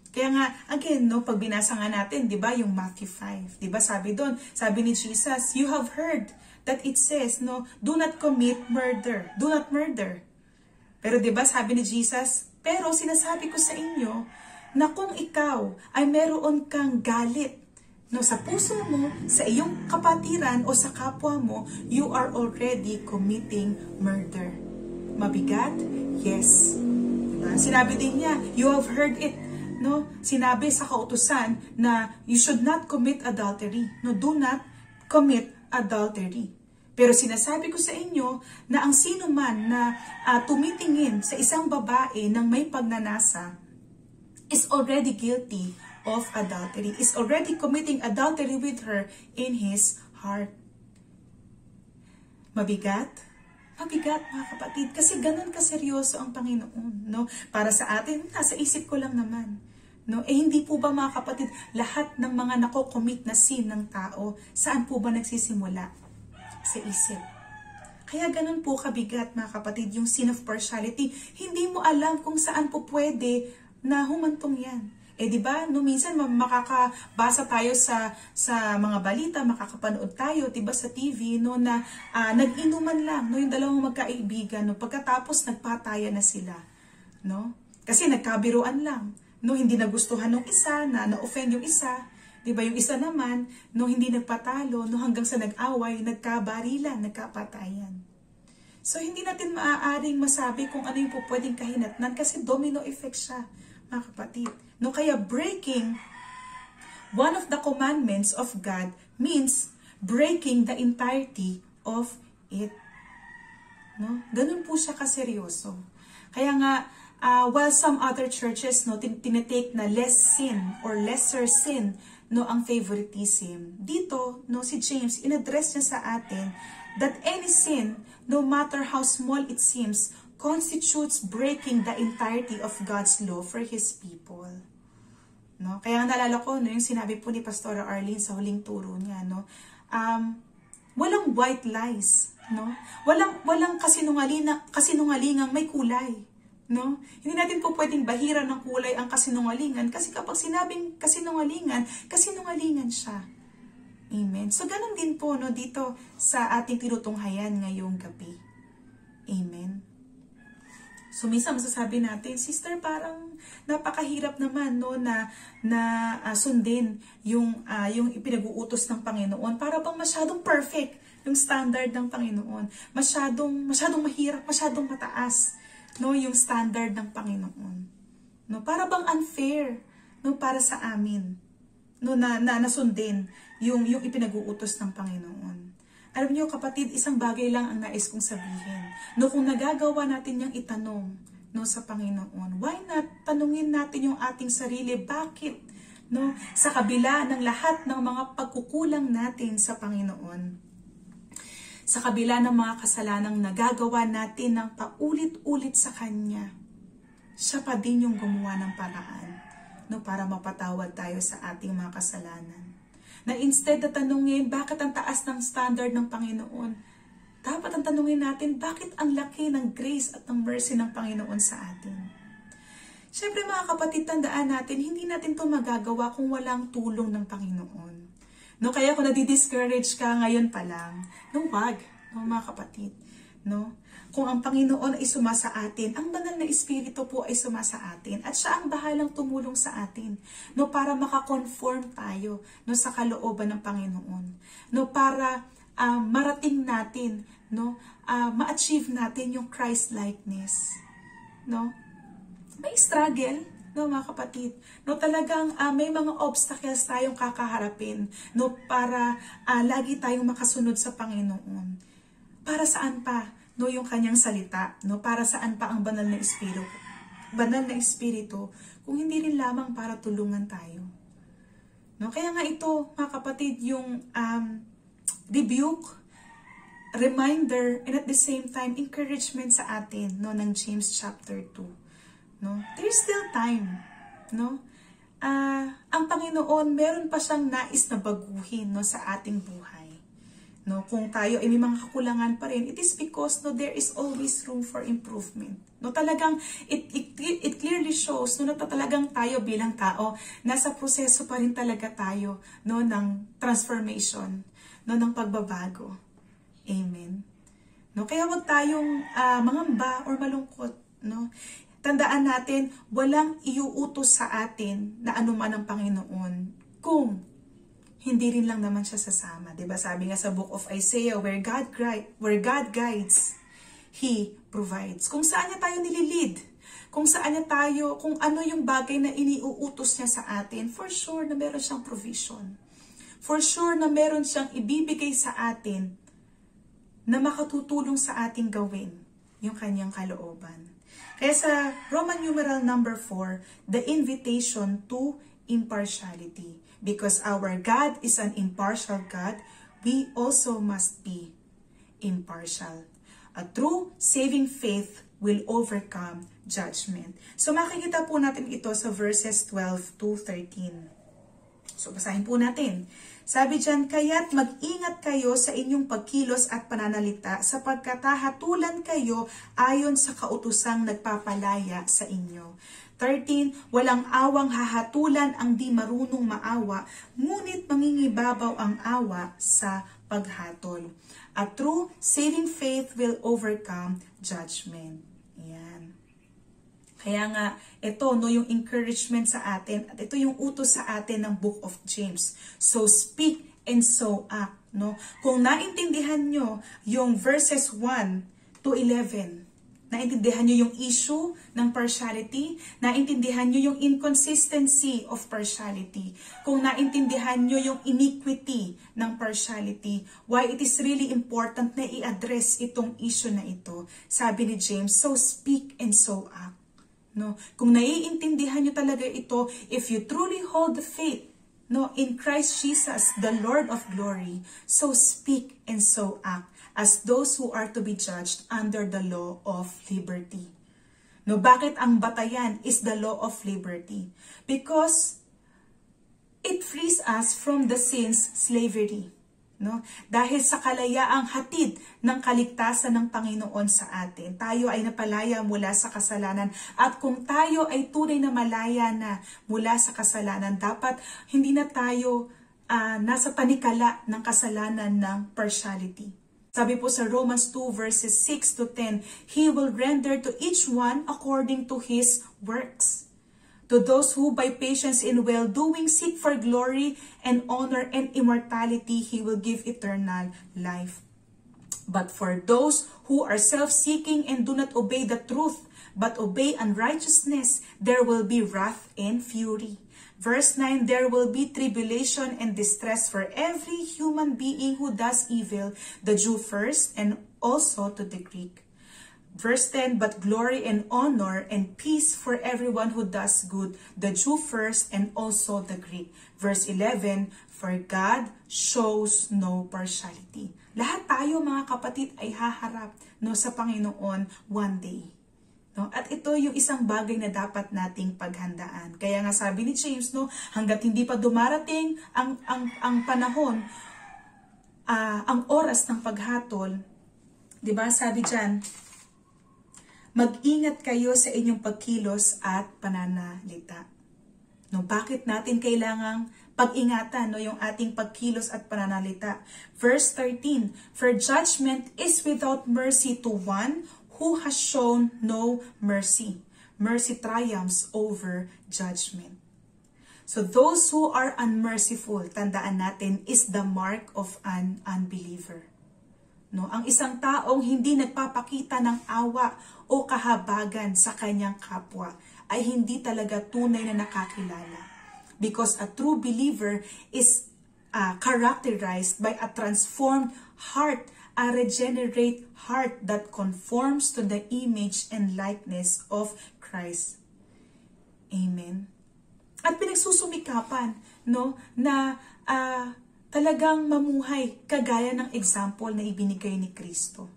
Kaya nga, again, no, pag binasa nga natin, di ba, yung Matthew 5, di ba, sabi doon, sabi ni Jesus, you have heard that it says, no, do not commit murder, do not murder. Pero di ba, sabi ni Jesus, pero sinasabi ko sa inyo, na kung ikaw ay meron kang galit, no, sa puso mo, sa iyong kapatiran o sa kapwa mo, you are already committing murder. Mabigat? Yes. Diba? Sinabi din niya, you have heard it. No, sinabi sa kautusan na you should not commit adultery. No, do not commit adultery. Pero sinasabi ko sa inyo na ang sino man na tumitingin sa isang babae ng may pagnanasa is already guilty of adultery, is already committing adultery with her in his heart. Mabigat? Mabigat mga kapatid, kasi ganun kaseryoso ang Panginoon. No? Para sa atin, nasa isip ko lang naman. No? Hindi po ba mga kapatid, lahat ng mga nakocommit na sin ng tao, saan po ba nagsisimula? Sa isip. Kaya ganun po kabigat mga kapatid, yung sin of partiality. Hindi mo alam kung saan po pwede na humantong yan. Di ba, no, minsan makakabasa tayo sa mga balita, makakapanood tayo, di ba, sa TV, no, na nag-inuman lang, no, yung dalawang magkaibigan, no, pagkatapos nagpatayan na sila, no? Kasi nagkabiruan lang, no, hindi nagustuhan ng isa, na-offend yung isa, di ba, yung isa naman, no, hindi nagpatalo, no, hanggang sa nag-away, nagkabarilan, nagkapatayan. So, hindi natin maaaring masabi kung ano yung po pwedeng kahinatnan kasi domino effect siya, mga kapatid. No, kaya breaking one of the commandments of God means breaking the entirety of it. No? Ganun po siya kaseryoso. Kaya nga, while some other churches, no, tinitake na less sin or lesser sin, no, ang favoritism. Dito, no, si James, inaddress niya sa atin that any sin, no matter how small it seems, constitutes breaking the entirety of God's law for His people. No? Kaya naalala ko, no, yung sinabi po ni Pastora Arlene sa huling turo niya, no, walang white lies, no? Walang kasinungalingang may kulay, no? Hindi natin po pwedeng bahiran ng kulay ang kasinungalingan kasi kapag sinabing kasinungalingan, kasinungalingan siya. Amen. So ganun din po, no, dito sa ating tinutunghayan ngayong gabi. Amen. So minsan masasabi natin, sister, parang Napakahirap naman no na sundin yung ipinag-uutos ng Panginoon. Para bang masyadong perfect yung standard ng Panginoon. Masyadong mahirap, masyadong mataas no yung standard ng Panginoon. No, para bang unfair no para sa amin no na nasundin yung ipinag-uutos ng Panginoon. Alam niyo kapatid, isang bagay lang ang nais kong sabihin. No, kung nagagawa natin yung itanong no sa Panginoon, why not tanungin natin yung ating sarili, bakit no sa kabila ng lahat ng mga pagkukulang natin sa Panginoon, sa kabila ng mga kasalanang nagagawa natin ng paulit-ulit sa Kanya, siya pa din yung gumawa ng paraan no para mapatawad tayo sa ating mga kasalanan. Na instead na tanungin bakit ang taas ng standard ng Panginoon, dapat ang tanungin natin bakit ang laki ng grace at ng mercy ng Panginoon sa atin. Siyempre mga kapatid, tandaan natin, hindi natin ito magagawa kung walang tulong ng Panginoon. No, kaya kung nadi-discourage ka ngayon pa lang, no, wag, no, mga kapatid. No? Kung ang Panginoon ay sumasa atin, ang banal na Espiritu po ay sumasa atin at siya ang bahalang tumulong sa atin no para makakonform tayo no sa kalooban ng Panginoon. No para marating natin no ma-achieve natin yung Christ likeness. No? May struggle no mga kapatid. No talagang may mga obstacles tayong kakaharapin no para lagi tayong makasunod sa Panginoon. Para saan pa? No, yung kanyang salita, no, para saan pa ang banal na espiritu, kung hindi rin lamang para tulungan tayo. No, kaya nga ito, mga kapatid, yung rebuke, reminder, and at the same time, encouragement sa atin, no, ng James chapter 2. No, there's still time, no? Ang Panginoon, meron pa siyang nais na baguhin, no, sa ating buhay. No, kung tayo ay may mga kakulangan pa rin, it is because no, there is always room for improvement. No, talagang it clearly shows no, na talagang tayo bilang tao, nasa proseso pa rin talaga tayo no, ng transformation, no, ng pagbabago. Amen. No, kaya wag tayong mangamba or malungkot. No? Tandaan natin, walang iuutos sa atin na anuman ang Panginoon kung hindi rin lang naman siya sasama. Diba? Sabi nga sa book of Isaiah, where God guides, He provides. Kung saan niya tayo nililid, kung saan niya tayo, kung ano yung bagay na iniuutos niya sa atin, for sure na meron siyang provision. For sure na meron siyang ibibigay sa atin na makatutulong sa ating gawin yung kanyang kalooban. Kaya sa Roman numeral number 4, the invitation to impartiality. Because our God is an impartial God, we also must be impartial. A true saving faith will overcome judgment. So makikita po natin ito sa verses 12 to 13. So basahin po natin. Sabi dyan, kaya't mag-ingat kayo sa inyong pagkilos at pananalita sapagkat hahatulan kayo ayon sa kautusang nagpapalaya sa inyo. 13, walang awang hahatulan ang di marunong maawa, ngunit mangingibabaw ang awa sa paghatol. A true saving faith will overcome judgment. Yan. Kaya nga, ito no, yung encouragement sa atin, at ito yung utos sa atin ng Book of James. So speak and so act. No? Kung naintindihan nyo yung verses 1 to 11, naintindihan nyo yung issue ng partiality, naintindihan nyo yung inconsistency of partiality, kung naintindihan nyo yung iniquity ng partiality, why it is really important na i-address itong issue na ito. Sabi ni James, so speak and so act. No? Kung naiintindihan nyo talaga ito, if you truly hold the faith no, in Christ Jesus, the Lord of glory, so speak and so act as those who are to be judged under the law of liberty. No, bakit ang batayan is the law of liberty? Because it frees us from the sin's slavery. No? Dahil sa kalayaang hatid ng kaligtasan ng Panginoon sa atin, tayo ay napalaya mula sa kasalanan. At kung tayo ay tunay na malaya na mula sa kasalanan, dapat hindi na tayo nasa tanikala ng kasalanan ng partiality. Sabi po sa Romans 2 verses 6 to 10, He will render to each one according to his works. To those who by patience in well-doing seek for glory and honor and immortality, He will give eternal life. But for those who are self-seeking and do not obey the truth, but obey unrighteousness, there will be wrath and fury. Verse 9, there will be tribulation and distress for every human being who does evil, the Jew first and also to the Greek. Verse 10, but glory and honor and peace for everyone who does good, the Jew first and also the Greek. Verse 11, for God shows no partiality. Lahat tayo mga kapatid ay haharap sa Panginoon one day. At ito yung isang bagay na dapat nating paghandaan. Kaya nga sabi ni James, hanggat hindi pa dumarating ang panahon, ang oras ng paghatol, di ba sabi dyan, mag-ingat kayo sa inyong pagkilos at pananalita. Bakit natin kailangang pag-ingatan yung ating pagkilos at pananalita? Verse 13, for judgment is without mercy to one who has shown no mercy. Mercy triumphs over judgment. So those who are unmerciful, tandaan natin, is the mark of an unbeliever. Ang isang taong hindi nagpapakita ng awa o kahabagan sa kanyang kapwa ay hindi talaga tunay na nakakilala. Because a true believer is characterized by a transformed heart, a regenerate heart that conforms to the image and likeness of Christ. Amen. At pinagsusumikapan na talagang mamuhay kagaya ng example na ibinigay ni Kristo.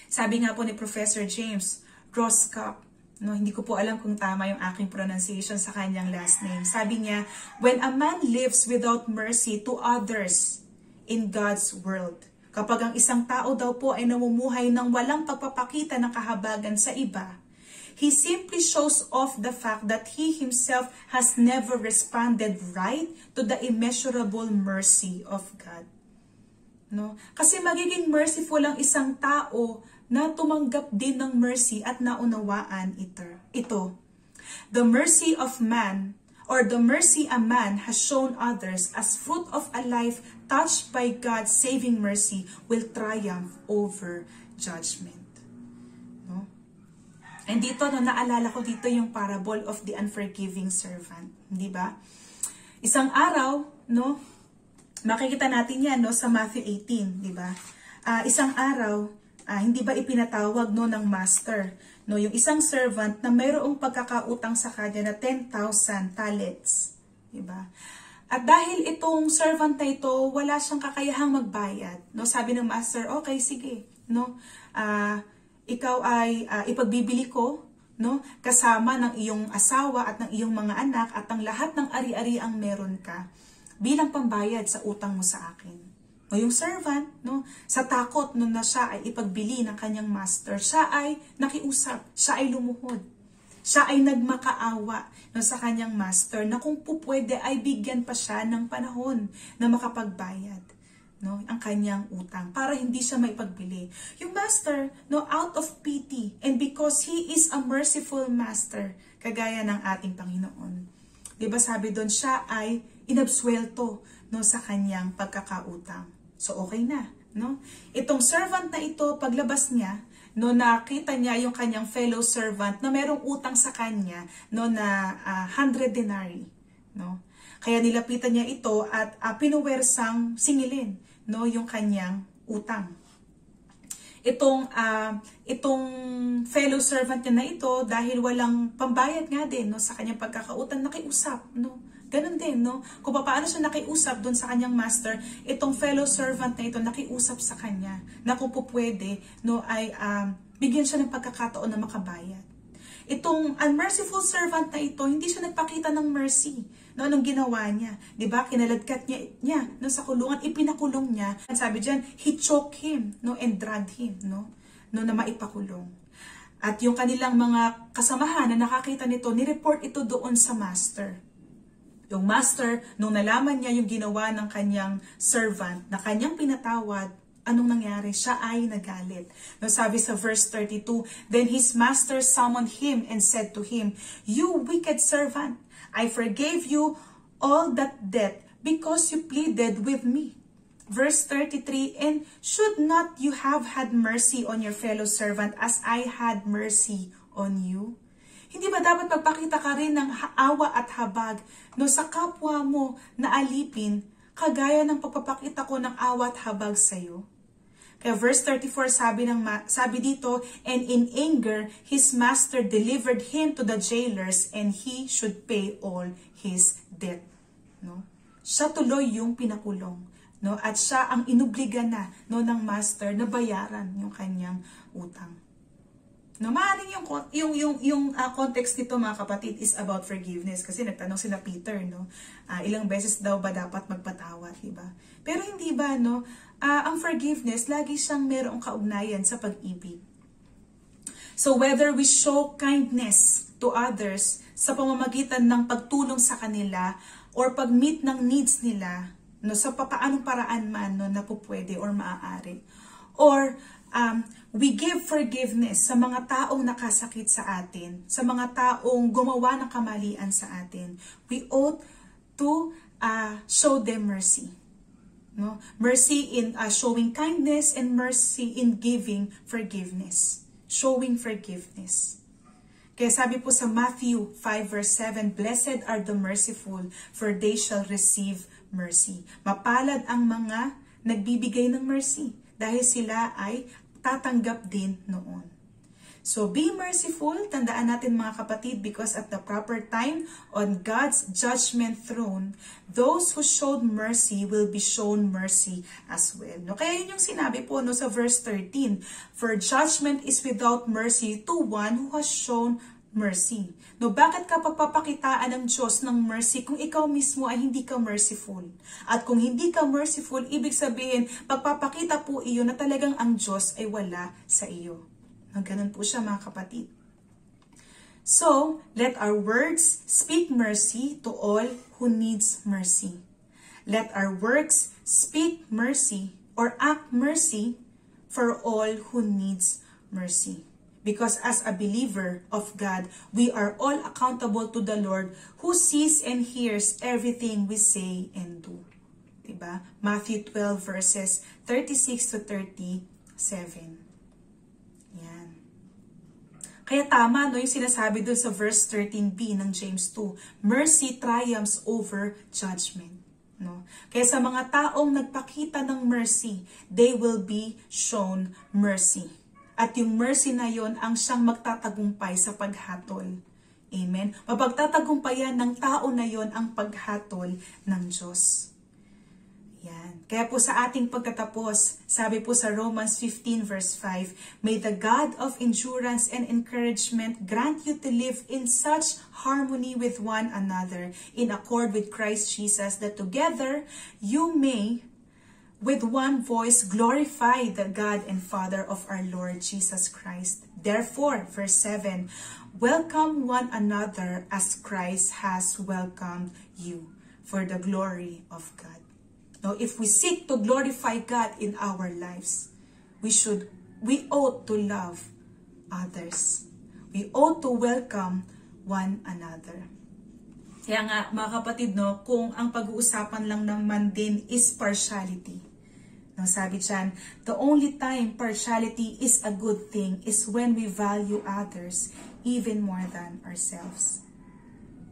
Sabi nga po ni Professor James Roskop, hindi ko po alam kung tama yung aking pronunciation sa kanyang last name. Sabi niya, when a man lives without mercy to others in God's world, kapag ang isang tao daw po ay namumuhay ng walang pagpapakita ng kahabagan sa iba, he simply shows off the fact that he himself has never responded right to the immeasurable mercy of God. Kasi magiging merciful ang isang tao na tumanggap din ng mercy at naunawaan ito. The mercy of man, or the mercy a man has shown others as fruit of a life touched by God's saving mercy will triumph over judgment. And dito, naalala ko dito yung parable of the unforgiving servant. Di ba? Isang araw, makikita natin yan sa Matthew 18, di ba? Isang araw, hindi ba ipinatawag ng master, yung isang servant na mayroong pagkakautang sa kanya na 10,000 talents, di ba? At dahil itong servant na ito, wala siyang kakayahang magbayad, sabi ng master, okay, sige, ikaw ay ipagbibili ko, kasama ng iyong asawa at ng iyong mga anak at ang lahat ng ari-ari ang meron ka bilang pambayad sa utang mo sa akin. Yung servant, sa takot na siya ay ipagbili ng kanyang master, siya ay nakiusap, siya ay lumuhod. Siya ay nagmakaawa sa kanyang master na kung pupwede ay bigyan pa siya ng panahon na makapagbayad ang kanyang utang para hindi siya maipagbili. Yung master, out of pity and because he is a merciful master, kagaya ng ating Panginoon. Diba sabi doon, siya ay inabsuelto sa kanyang pagkakautang. So okay na. Itong servant na ito, paglabas niya, nakita niya yung kanyang fellow servant na merong utang sa kanya na 100 denarii. Kaya nilapitan niya ito at pinuwersang singilin yung kanyang utang. Itong fellow servant niya na ito, dahil walang pambayad nga din sa kanyang pagkakautang, nakiusap. Ganun din, kung paano siya nakiusap doon sa kanyang master, itong fellow servant na ito nakiusap sa kanya na kung pupwede, ay bigyan siya ng pagkakataon na makabayad. Itong unmerciful servant na ito, hindi siya nagpakita ng mercy. Anong ginawa niya? Diba? Kinaladkat niya sa kulungan, ipinakulong niya. Sabi diyan, he choked him, and dragged him, na maipakulong. At yung kanilang mga kasamahan na nakakita nito, nireport ito doon sa master. Yung master, nung nalaman niya yung ginawa ng kanyang servant na kanyang pinatawad, Anong nangyari? Siya ay nagalit. No, sabi sa verse 32, Then his master summoned him and said to him, You wicked servant, I forgave you all that debt because you pleaded with me. Verse 33, And should not you have had mercy on your fellow servant as I had mercy on you? Hindi ba dapat magpakita ka rin ng awa at habag no, sa kapwa mo na alipin, kagaya ng pagpapakita ko ng awa at habag sa iyo? Kaya verse 34 sabi dito, And in anger his master delivered him to the jailers, and he should pay all his debt. No? Siya tuloy yung pinakulong, no? At siya ang inubliga na, no, ng master na bayaran yung kanyang utang. No, maaaring yung context nito, mga kapatid, is about forgiveness, kasi nagtanong sila Peter, no, ilang beses daw ba dapat magpatawad, diba? Pero hindi ba, no, ang forgiveness lagi siyang merong kaugnayan sa pag-ibig. So whether we show kindness to others sa pamamagitan ng pagtulong sa kanila or pag-meet ng needs nila, no, sa papaanong paraan man, no, na po pwede or maaari, or we give forgiveness sa mga taong nakasakit sa atin, sa mga taong gumawa ng kamalian sa atin, we ought to show them mercy. No? Mercy in showing kindness, and mercy in giving forgiveness. Showing forgiveness. Kaya sabi po sa Matthew 5 verse 7, Blessed are the merciful, for they shall receive mercy. Mapalad ang mga nagbibigay ng mercy, dahil sila ay tatanggap din noon. So be merciful, tandaan natin mga kapatid, because at the proper time, on God's judgment throne, those who showed mercy will be shown mercy as well. No? Kaya yun yung sinabi po, no, sa verse 13, For judgment is without mercy to one who has shown mercy. No, bakit ka pagpapakitaan ng Diyos ng mercy kung ikaw mismo ay hindi ka merciful? At kung hindi ka merciful, ibig sabihin, pagpapakita po iyo na talagang ang Diyos ay wala sa iyo. Ganun po siya, mga kapatid. So, let our words speak mercy to all who needs mercy. Let our works speak mercy or act mercy for all who needs mercy. Because as a believer of God, we are all accountable to the Lord who sees and hears everything we say and do. Diba? Matthew 12 verses 36 to 37. Yan. Kaya tama, no, yung sinasabi doon sa verse 13b ng James 2, mercy triumphs over judgment. No? Kaya sa mga taong nagpakita ng mercy, they will be shown mercy. At yung mercy na yon ang siyang magtatagumpay sa paghatol. Amen? Mapagtatagumpayan ng tao na yon ang paghatol ng Diyos. Yan. Kaya po sa ating pagtatapos, sabi po sa Romans 15 verse 5, May the God of endurance and encouragement grant you to live in such harmony with one another, in accord with Christ Jesus, that together you may with one voice glorify the God and Father of our Lord Jesus Christ. Therefore, verse 7, welcome one another as Christ has welcomed you, for the glory of God. Now, if we seek to glorify God in our lives, we ought to love others. We ought to welcome one another. Kaya nga, mga kapatid, no, kung ang pag-uusapan lang naman din is partiality, no, sabi dyan, the only time partiality is a good thing is when we value others even more than ourselves.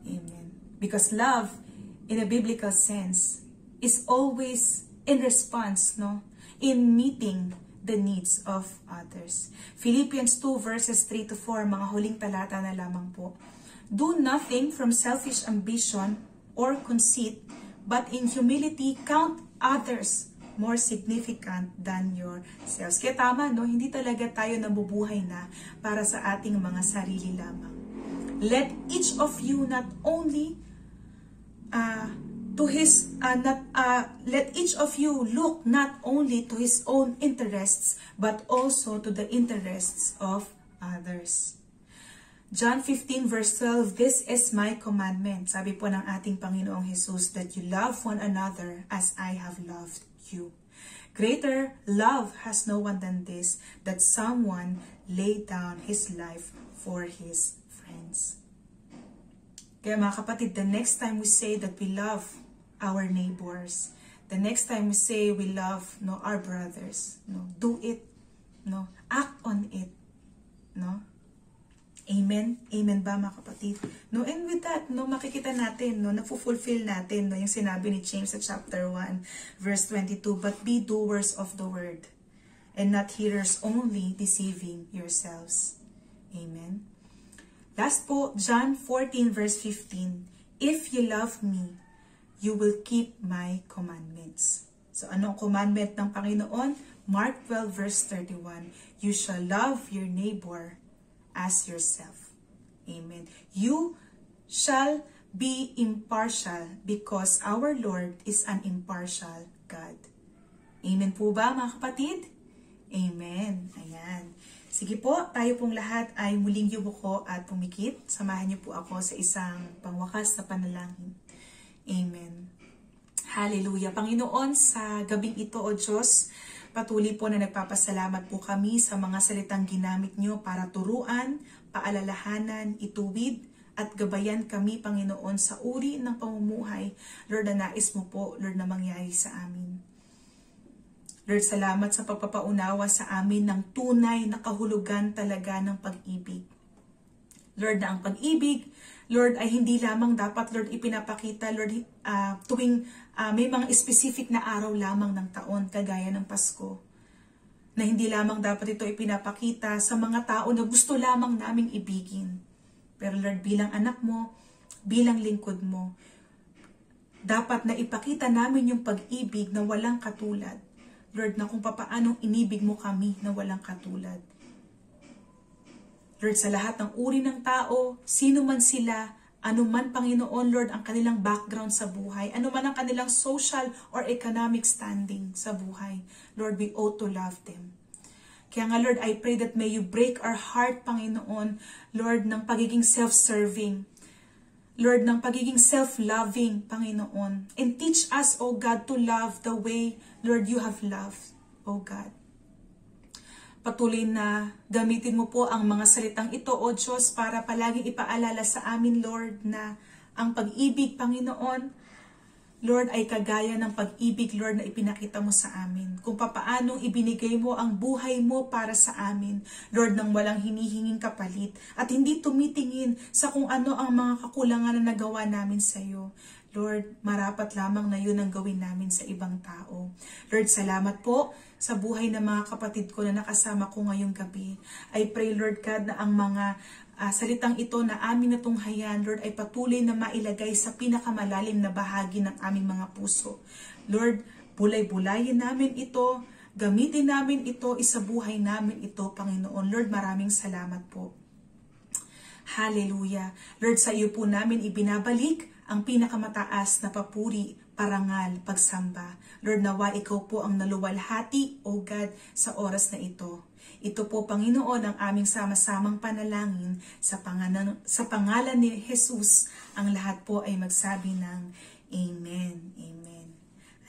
Amen. Because love, in a biblical sense, is always in response, no, in meeting the needs of others. Philippians 2 verses 3 to 4, mga huling talata na lamang po. Do nothing from selfish ambition or conceit, but in humility count others more significant than yourselves. Kaya tama, no? Hindi talaga tayo nabubuhay na para sa ating mga sarili lamang. Let each of you not only let each of you look not only to his own interests, but also to the interests of others. John 15 verse 12, This is my commandment, sabi po ng ating Panginoong Jesus, that you love one another as I have loved you. Greater love has no one than this, that someone laid down his life for his friends. Kaya mga kapatid, the next time we say that we love our neighbors, the next time we say we love our brothers, do it, act on it, Amen? Amen ba mga kapatid? And with that, makikita natin, napufulfill natin, yung sinabi ni James sa chapter 1, verse 22, but be doers of the word, and not hearers only, deceiving yourselves. Amen? Last po, John 14, verse 15, if you love me, you will keep my commandments. So, anong commandment ng Panginoon? Mark 12, verse 31, you shall love your neighbor as yourself. Amen. You shall be impartial because our Lord is an impartial God. Amen po ba mga kapatid? Amen. Ayan. Sige po, tayo pong lahat ay muling yumuko at pumikit. Samahan niyo po ako sa isang pangwakas na panalangin. Amen. Hallelujah. Panginoon, sa gabing ito, O Diyos, patuloy po na nagpapasalamat po kami sa mga salitang ginamit nyo para turuan, paalalahanan, ituwid, at gabayan kami, Panginoon, sa uri ng pamumuhay, Lord, na nais mo po, Lord, na mangyari sa amin. Lord, salamat sa pagpapaunawa sa amin ng tunay na kahulugan talaga ng pag-ibig. Lord, na ang pag-ibig, Lord, ay hindi lamang dapat, Lord, ipinapakita, Lord, tuwing may mga specific na araw lamang ng taon, kagaya ng Pasko. Na hindi lamang dapat ito ipinapakita sa mga tao na gusto lamang naming ibigin. Pero Lord, bilang anak mo, bilang lingkod mo, dapat na ipakita namin yung pag-ibig na walang katulad. Lord, na kung papaanong inibig mo kami na walang katulad. Lord, sa lahat ng uri ng tao, sino man sila, ano man, Panginoon, Lord, ang kanilang background sa buhay, ano man ang kanilang social or economic standing sa buhay, Lord, we ought to love them. Kaya nga, Lord, I pray that may you break our heart, Panginoon, Lord, ng pagiging self-serving, Lord, ng pagiging self-loving, Panginoon. And teach us, O God, to love the way, Lord, you have loved, O God. Patuloy na gamitin mo po ang mga salitang ito, O Diyos, para palaging ipaalala sa amin, Lord, na ang pag-ibig, Panginoon, Lord, ay kagaya ng pag-ibig, Lord, na ipinakita mo sa amin. Kung papaanong ibinigay mo ang buhay mo para sa amin, Lord, nang walang hinihinging kapalit, at hindi tumitingin sa kung ano ang mga kakulangan na nagawa namin sa iyo. Lord, marapat lamang na yun ang gawin namin sa ibang tao. Lord, salamat po sa buhay ng mga kapatid ko na nakasama ko ngayong gabi. I pray, Lord God, na ang mga salitang ito na amin natunghayan, Lord, ay patuloy na mailagay sa pinakamalalim na bahagi ng aming mga puso. Lord, bulay-bulayin namin ito, gamitin namin ito, isabuhay namin ito, Panginoon. Lord, maraming salamat po. Hallelujah. Lord, sa iyo po namin ibinabalik ang pinakamataas na papuri, parangal, pagsamba. Lord, nawa ikaw po ang naluwalhati, O God, sa oras na ito. Ito po, Panginoon, ang aming sama-samang panalangin sa pangalan ni Jesus. Ang lahat po ay magsabi ng Amen. Amen.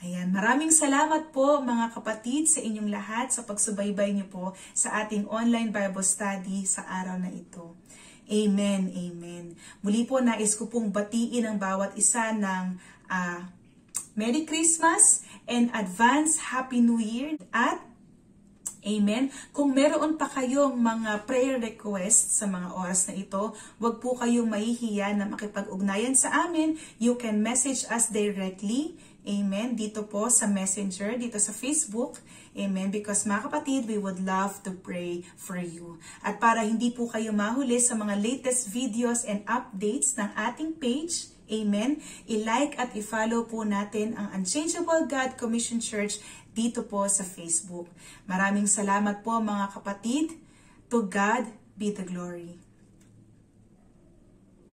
Ayan, maraming salamat po mga kapatid sa inyong lahat sa pagsubaybay niyo po sa ating online Bible study sa araw na ito. Amen, amen. Muli po, nais ko pong batiin ang bawat isa ng Merry Christmas and Advance Happy New Year. At, amen, kung meron pa kayong mga prayer requests sa mga oras na ito, wag po kayong mahihiya na makipag-ugnayan sa amin. You can message us directly. Amen. Dito po sa Messenger, dito sa Facebook. Amen. Because mga kapatid, we would love to pray for you. At para hindi po kayo mahuli sa mga latest videos and updates ng ating page, amen, i-like at i-follow po natin ang Unchangeable God Commission Church dito po sa Facebook. Maraming salamat po mga kapatid. To God be the glory.